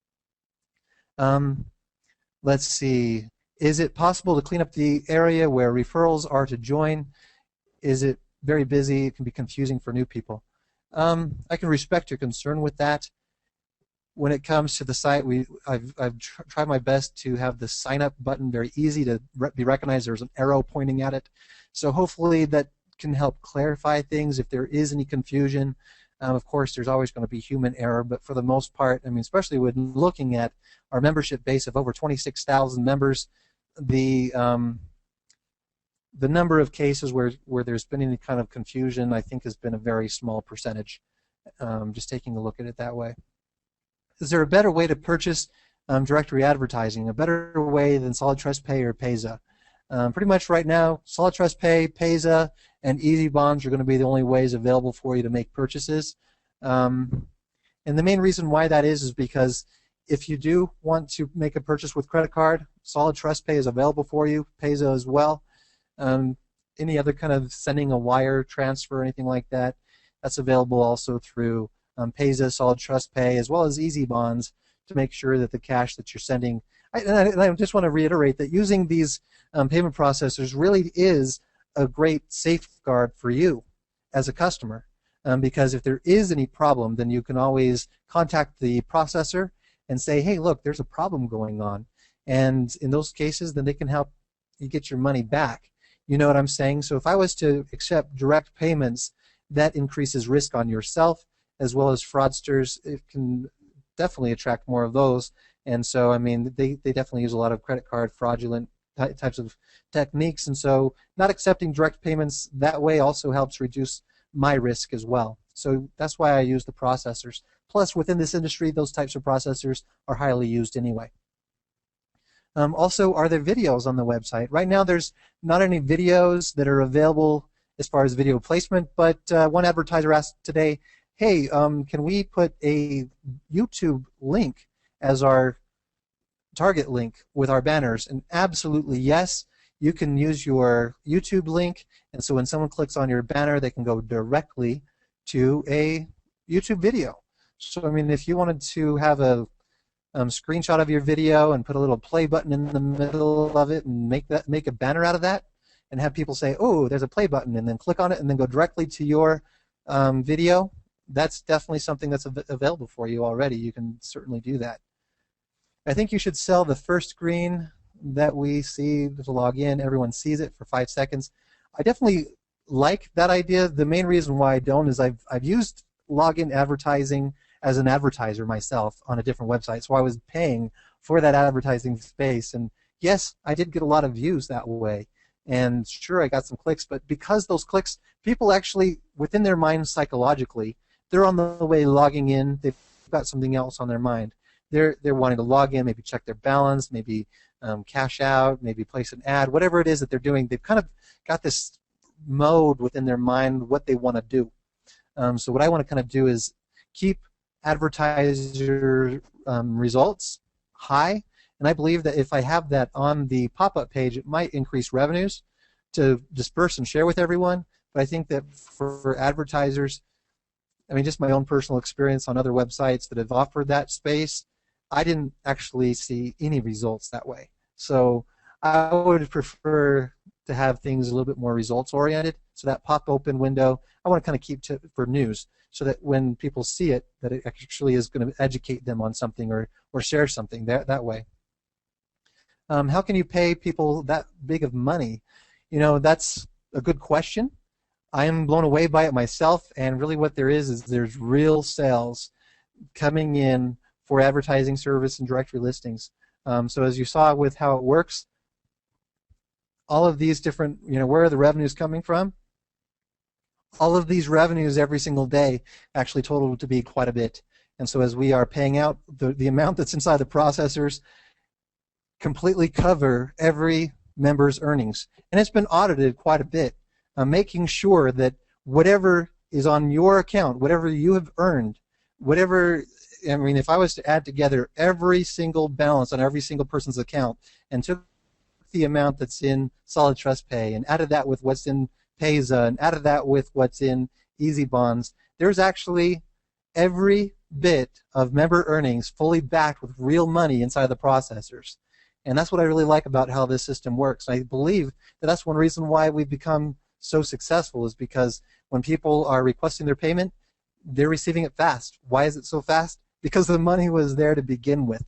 Let's see. Is it possible to clean up the area where referrals are to join? Is it very busy? It can be confusing for new people. I can respect your concern with that. When it comes to the site, I've tried my best to have the sign up button very easy to be recognized. There's an arrow pointing at it. So hopefully that can help clarify things if there is any confusion. Of course, there's always going to be human error, but for the most part, I mean, especially when looking at our membership base of over 26,000 members, the number of cases where there's been any kind of confusion, I think, has been a very small percentage, just taking a look at it that way. Is there a better way to purchase directory advertising, a better way than Solid Trust Pay or Payza? Pretty much right now, Solid Trust Pay, Payza, and Easy Bonds are going to be the only ways available for you to make purchases. And the main reason why that is because if you do want to make a purchase with credit card, Solid Trust Pay is available for you, Payza as well. Any other kind of sending a wire transfer or anything like that, that's available also through Payza, Solid Trust Pay, as well as Easy Bonds to make sure that the cash that you're sending. And I just want to reiterate that using these payment processors really is a great safeguard for you as a customer, because if there is any problem, then you can always contact the processor and say, hey, look, there's a problem going on. And in those cases, then they can help you get your money back. You know what I'm saying? So if I was to accept direct payments, that increases risk on yourself as well as fraudsters. It can definitely attract more of those. And so, I mean, they definitely use a lot of credit card fraudulent types of techniques. And so not accepting direct payments that way also helps reduce my risk as well. So that's why I use the processors. Plus, within this industry, those types of processors are highly used anyway. Also, are there videos on the website? Right now, there's not any videos that are available as far as video placement, but one advertiser asked today, hey, can we put a YouTube link as our target link with our banners? And absolutely yes, you can use your YouTube link, and so when someone clicks on your banner, they can go directly to a YouTube video. So, I mean, if you wanted to have a screenshot of your video and put a little play button in the middle of it and make a banner out of that and have people say, oh, there's a play button, and then click on it and then go directly to your video, that's definitely something that's available for you already. You can certainly do that. I think you should sell the first screen that we see to log in. Everyone sees it for 5 seconds. I definitely like that idea. The main reason why I don't is I've used login advertising as an advertiser myself on a different website, so I was paying for that advertising space, and yes, I did get a lot of views that way, and sure, I got some clicks, but because those clicks, people actually, within their mind psychologically, they're on the way logging in, they've got something else on their mind. They're wanting to log in, maybe check their balance, maybe cash out, maybe place an ad, whatever it is that they're doing, they've kind of got this mode within their mind what they want to do. So what I want to kind of do is keep advertiser results high, and I believe that if I have that on the pop-up page, it might increase revenues to disperse and share with everyone. But I think that for advertisers, I mean, just my own personal experience on other websites that have offered that space, I didn't actually see any results that way. So I would prefer to have things a little bit more results oriented. So that pop open window, I want to kind of keep for news, so that when people see it, that it actually is going to educate them on something or share something that way. How can you pay people that big of money? You know, that's a good question. I am blown away by it myself, and really what there is there's real sales coming in for advertising service and directory listings. So as you saw with how it works, all of these different, you know, where are the revenues coming from? All of these revenues every single day actually total to be quite a bit. And so as we are paying out, the amount that's inside the processors completely cover every member's earnings. And it's been audited quite a bit, making sure that whatever is on your account, whatever you have earned, whatever, I mean, if I was to add together every single balance on every single person's account and took the amount that's in Solid Trust Pay and added that with what's in Payza and added that with what's in Easy Bonds, there's actually every bit of member earnings fully backed with real money inside the processors. And that's what I really like about how this system works. I believe that that's one reason why we've become so successful, is because when people are requesting their payment, they're receiving it fast. Why is it so fast? Because the money was there to begin with.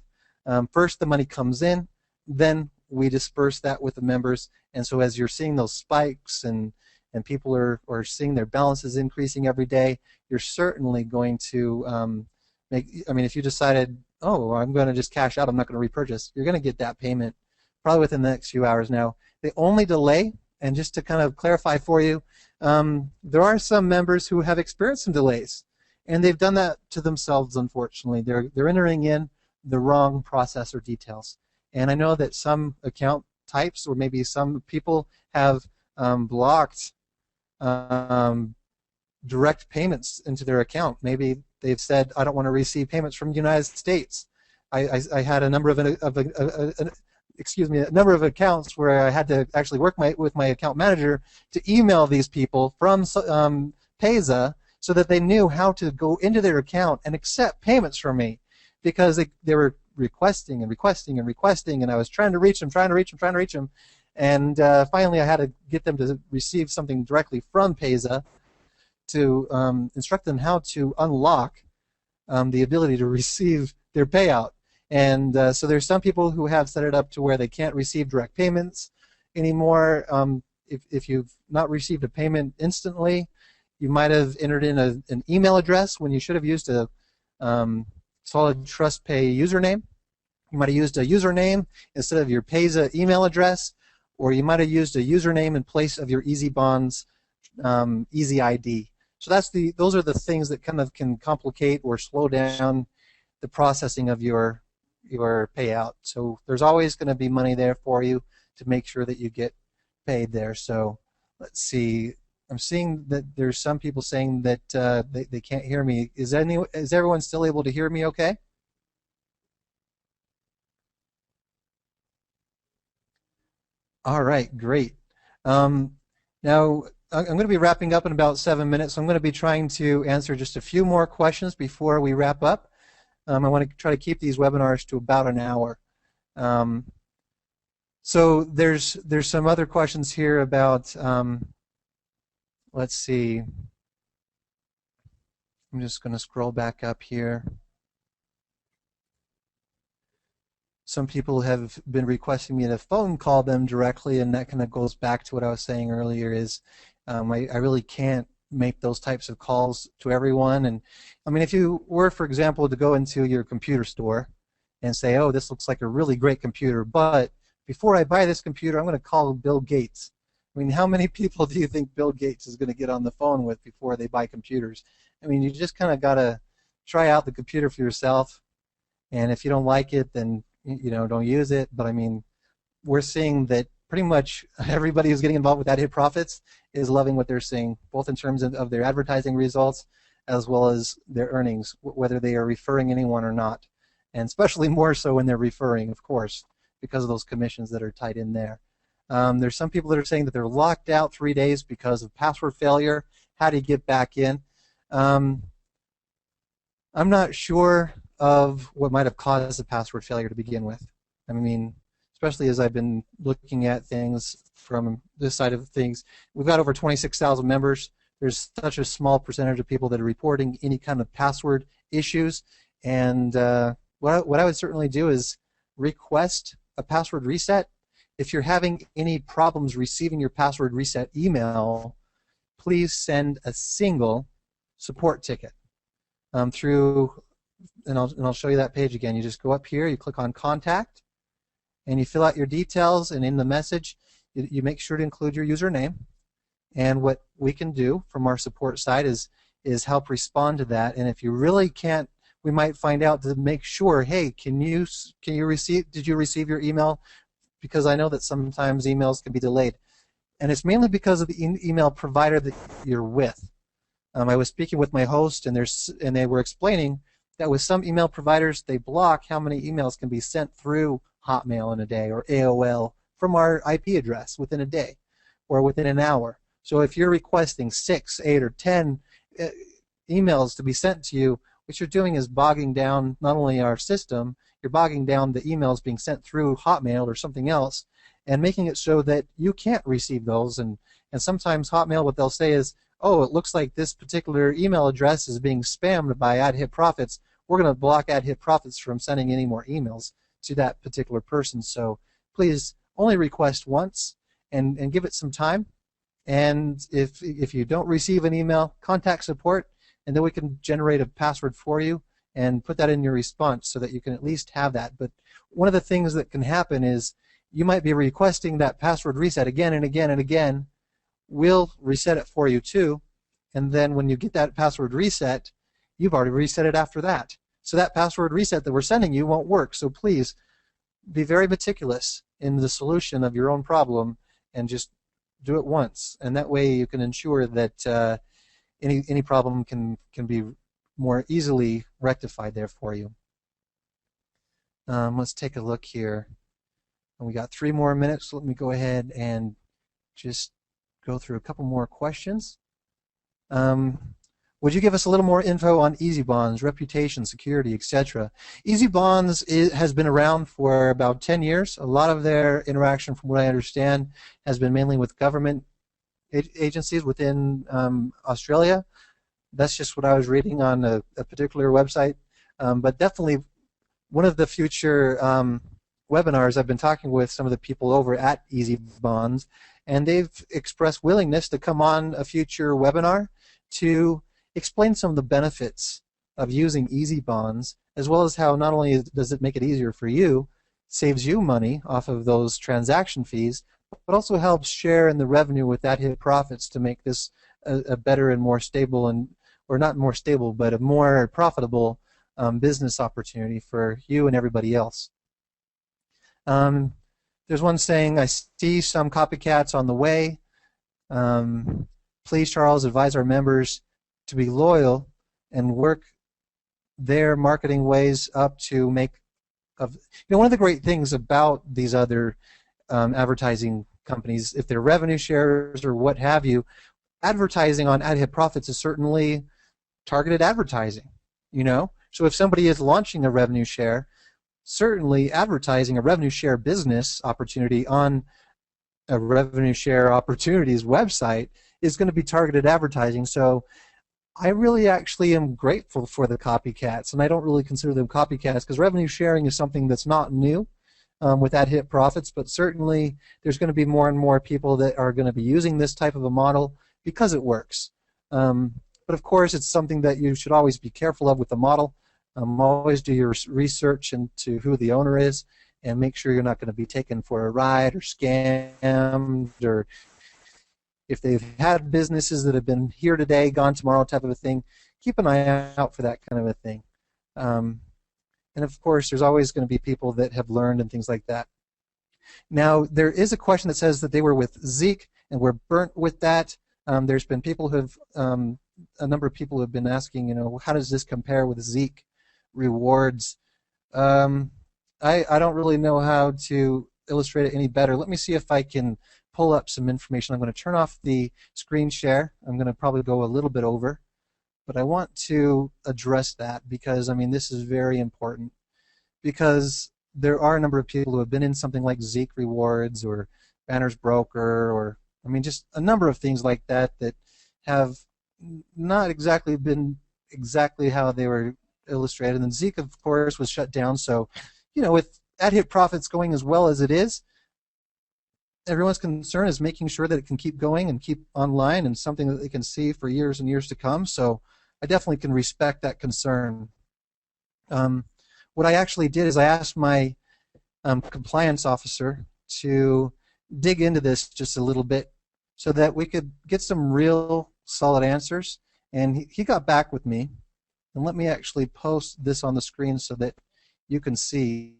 First the money comes in, then we disperse that with the members, and so as you're seeing those spikes and people are seeing their balances increasing every day, you're certainly going to I mean, if you decided, oh, I'm going to just cash out, I'm not going to repurchase, you're going to get that payment probably within the next few hours. Now, the only delay, and just to kind of clarify for you, there are some members who have experienced some delays, and they've done that to themselves, unfortunately. They're entering in the wrong processor details. And I know that some account types, or maybe some people, have blocked direct payments into their account. Maybe they've said, I don't want to receive payments from the United States. I had a number of a number of accounts where I had to actually work with my account manager to email these people from Payza so that they knew how to go into their account and accept payments from me, because they were requesting and requesting and requesting, and I was trying to reach them, and finally I had to get them to receive something directly from Payza to instruct them how to unlock the ability to receive their payout. And so there's some people who have set it up to where they can't receive direct payments anymore. If you've not received a payment instantly, you might have entered in an email address when you should have used a Solid Trust Pay username. You might have used a username instead of your Payza email address, or you might have used a username in place of your Easy Bonds Easy ID. So those are the things that kind of can complicate or slow down the processing of your payout. So there's always going to be money there for you to make sure that you get paid there. So let's see. I'm seeing that there's some people saying that they can't hear me. Is everyone still able to hear me okay? All right, great. Now, I'm going to be wrapping up in about 7 minutes, so I'm going to be trying to answer just a few more questions before we wrap up. I want to try to keep these webinars to about an hour. So there's some other questions here about, let's see. I'm just going to scroll back up here. Some people have been requesting me to phone call them directly, and that kind of goes back to what I was saying earlier, is I really can't make those types of calls to everyone. And I mean, if you were, for example, to go into your computer store and say, oh, this looks like a really great computer, but before I buy this computer, I'm going to call Bill Gates. I mean, how many people do you think Bill Gates is going to get on the phone with before they buy computers? I mean, you just kind of got to try out the computer for yourself, and if you don't like it, then don't use it. But I mean, we're seeing that pretty much everybody who's getting involved with AdHitProfits is loving what they're seeing, both in terms of their advertising results as well as their earnings, whether they are referring anyone or not, and especially more so when they're referring, of course, because of those commissions that are tied in there. There's some people that are saying that they're locked out 3 days because of password failure. How do you get back in? I'm not sure of what might have caused the password failure to begin with. I mean, especially as I've been looking at things from this side of things. We've got over 26,000 members. There's such a small percentage of people that are reporting any kind of password issues. And what I would certainly do is request a password reset. If you're having any problems receiving your password reset email, please send a single support ticket through, and I'll show you that page again. You just go up here, you click on Contact, and you fill out your details, and in the message, you make sure to include your username. And what we can do from our support side is help respond to that. And if you really can't, we might find out to make sure, hey, did you receive your email? Because I know that sometimes emails can be delayed. And it's mainly because of the email provider that you're with. I was speaking with my host, and they were explaining that with some email providers, they block how many emails can be sent through Hotmail in a day or AOL from our IP address within a day or within an hour. So if you're requesting 6, 8, or 10 emails to be sent to you, what you're doing is bogging down not only our system, you're bogging down the emails being sent through Hotmail or something else, and making it so that you can't receive those. And sometimes Hotmail, what they'll say is, oh, it looks like this particular email address is being spammed by AdHitProfits. We're going to block AdHitProfits from sending any more emails to that particular person. So please only request once and give it some time. And if you don't receive an email, contact support, and then we can generate a password for you and put that in your response so that you can at least have that. But one of the things that can happen is you might be requesting that password reset again and again and again. We'll reset it for you too, and then when you get that password reset, you've already reset it after that. So that password reset that we're sending you won't work. So please be very meticulous in the solution of your own problem and just do it once, and that way you can ensure that any problem can be more easily rectified there for you. Let's take a look here. And we got 3 more minutes. So let me go ahead and just go through a couple more questions. Would you give us a little more info on Easy Bonds, reputation, security, etc.? Easy Bonds has been around for about 10 years. A lot of their interaction, from what I understand, has been mainly with government agencies within Australia. That's just what I was reading on a particular website. But definitely one of the future webinars, I've been talking with some of the people over at Easy Bonds, and they've expressed willingness to come on a future webinar to explain some of the benefits of using Easy Bonds, as well as how not only does it make it easier for you, saves you money off of those transaction fees, but also helps share in the revenue with AdHitProfits to make this a better and more stable, or not more stable, but a more profitable business opportunity for you and everybody else. There's one saying, I see some copycats on the way. Please, Charles, advise our members to be loyal and work their marketing ways up to make one of the great things about these other advertising companies, if they're revenue shares or what have you, advertising on AdHitProfits is certainly targeted advertising. So if somebody is launching a revenue share, certainly advertising a revenue share business opportunity on a revenue share opportunities website is going to be targeted advertising. So I really actually am grateful for the copycats, and I don't really consider them copycats because revenue sharing is something that's not new with AdHitProfits, but certainly there's going to be more and more people that are going to be using this type of a model because it works. But of course, it's something that you should always be careful of with the model. Always do your research into who the owner is and make sure you're not going to be taken for a ride or scammed, or if they've had businesses that have been here today, gone tomorrow type of a thing, keep an eye out for that kind of a thing. And of course, there's always going to be people that have learned and things like that. Now, there is a question that says that they were with Zeek and were burnt with that. There's been people who have, a number of people have been asking, how does this compare with Zeek rewards? I don't really know how to illustrate it any better. Let me see if I can pull up some information. I'm going to turn off the screen share. I'm going to probably go a little bit over. but I want to address that because, I mean, this is very important, because there are a number of people who have been in something like Zeek Rewards or Banner's Broker, or, I mean, just a number of things like that that have not exactly been exactly how they were illustrated. And Zeek, of course, was shut down. So, you know, with AdHitProfits going as well as it is, everyone's concern is making sure that it can keep going and keep online and something that they can see for years and years to come. So I definitely can respect that concern. What I actually did is I asked my compliance officer to dig into this just a little bit so that we could get some real solid answers. And he got back with me. And let me actually post this on the screen so that you can see.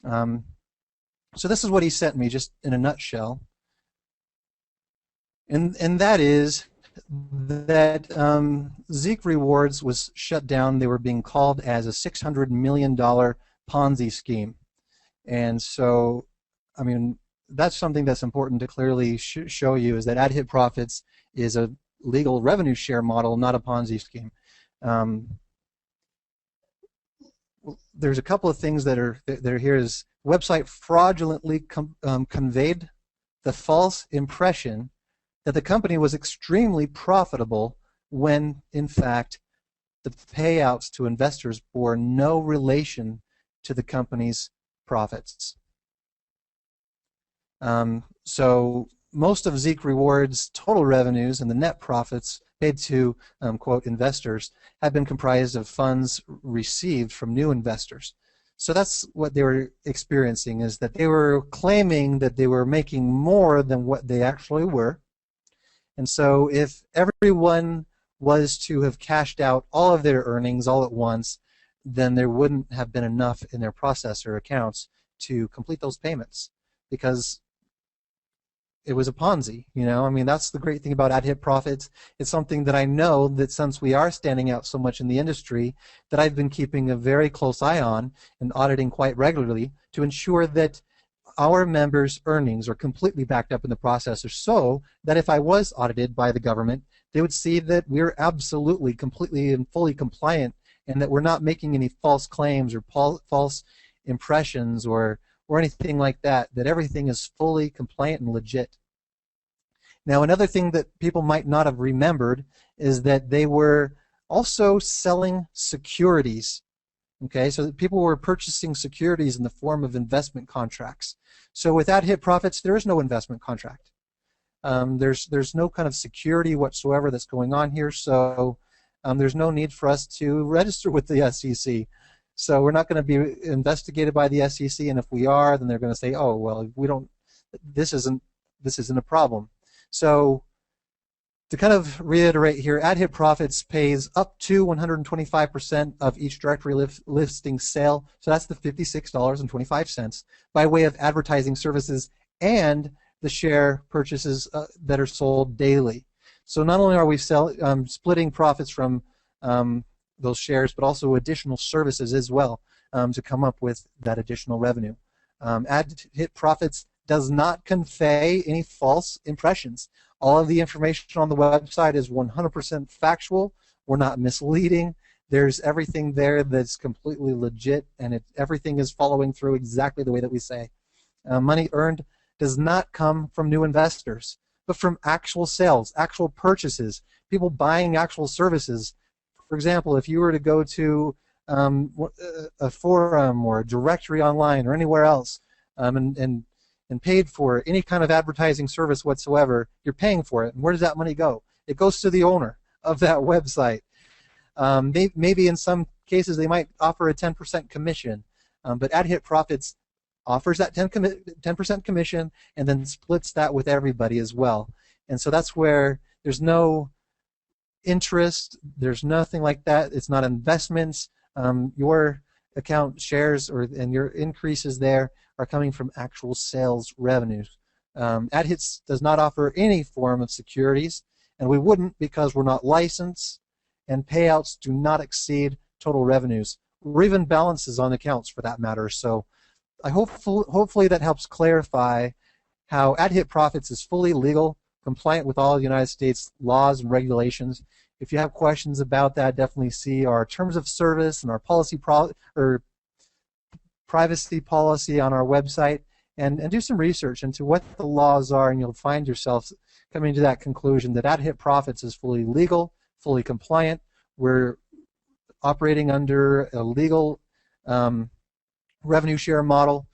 So this is what he sent me, just in a nutshell. And that is that Zeek Rewards was shut down. They were being called as a $600 million Ponzi scheme. And so, I mean, that's something that's important to clearly show you, is that AdHitProfits is a legal revenue share model, not a Ponzi scheme. There's a couple of things that are here. Is website fraudulently conveyed the false impression that the company was extremely profitable when, in fact, the payouts to investors bore no relation to the company's profits. So most of Zeek Rewards' total revenues and the net profits paid to, quote, investors have been comprised of funds received from new investors. So that's what they were experiencing, is that they were claiming that they were making more than what they actually were. And so if everyone was to have cashed out all of their earnings all at once, then there wouldn't have been enough in their processor accounts to complete those payments, because it was a Ponzi, you know. I mean, that's the great thing about AdHitProfits. It's something that I know that, since we are standing out so much in the industry, that I've been keeping a very close eye on and auditing quite regularly to ensure that our members' earnings are completely backed up in the processor, so that if I was audited by the government, they would see that we're absolutely, completely, and fully compliant, and that we're not making any false claims or false impressions or anything like that, that everything is fully compliant and legit. Now, another thing that people might not have remembered is that they were also selling securities. Okay, so people were purchasing securities in the form of investment contracts. So with AdHitProfits, there is no investment contract. There's no kind of security whatsoever that's going on here, so there's no need for us to register with the SEC. So we're not going to be investigated by the SEC, and if we are, then they're going to say, oh, well, we don't, this isn't a problem. So to kind of reiterate here, AdHitProfits pays up to 125% of each directory listing sale, so that's the $56.25, by way of advertising services and the share purchases that are sold daily. So not only are we splitting profits from those shares, but also additional services as well to come up with that additional revenue. AdHitProfits does not convey any false impressions. All of the information on the website is 100% factual. We're not misleading. There's everything there that's completely legit, and everything is following through exactly the way that we say. Money earned does not come from new investors, but from actual sales, actual purchases, people buying actual services. For example, if you were to go to a forum or a directory online or anywhere else and paid for any kind of advertising service whatsoever, you're paying for it. And where does that money go? It goes to the owner of that website. Maybe in some cases they might offer a 10% commission, but AdHitProfits offers that 10% commission and then splits that with everybody as well. And so that's where there's no interest, there's nothing like that. It's not investments. Your account shares and your increases there are coming from actual sales revenues. AdHits does not offer any form of securities, and we wouldn't, because we're not licensed, and payouts do not exceed total revenues, or even balances on accounts for that matter. So I hopefully that helps clarify how AdHitProfits is fully legal, compliant with all the United States laws and regulations, If you have questions about that, definitely see our terms of service and our privacy policy on our website, and do some research into what the laws are, and you'll find yourself coming to that conclusion that AdHitProfits is fully legal, fully compliant. We're operating under a legal revenue share model,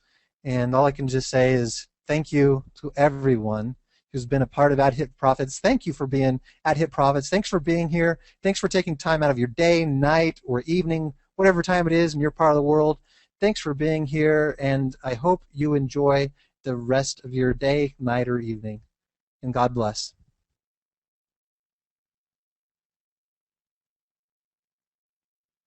and all I can just say is thank you to everyone who's been a part of AdHitProfits. Thank you for being AdHitProfits. Thanks for being here. Thanks for taking time out of your day, night, or evening, whatever time it is in your part of the world. Thanks for being here, and I hope you enjoy the rest of your day, night, or evening. And God bless.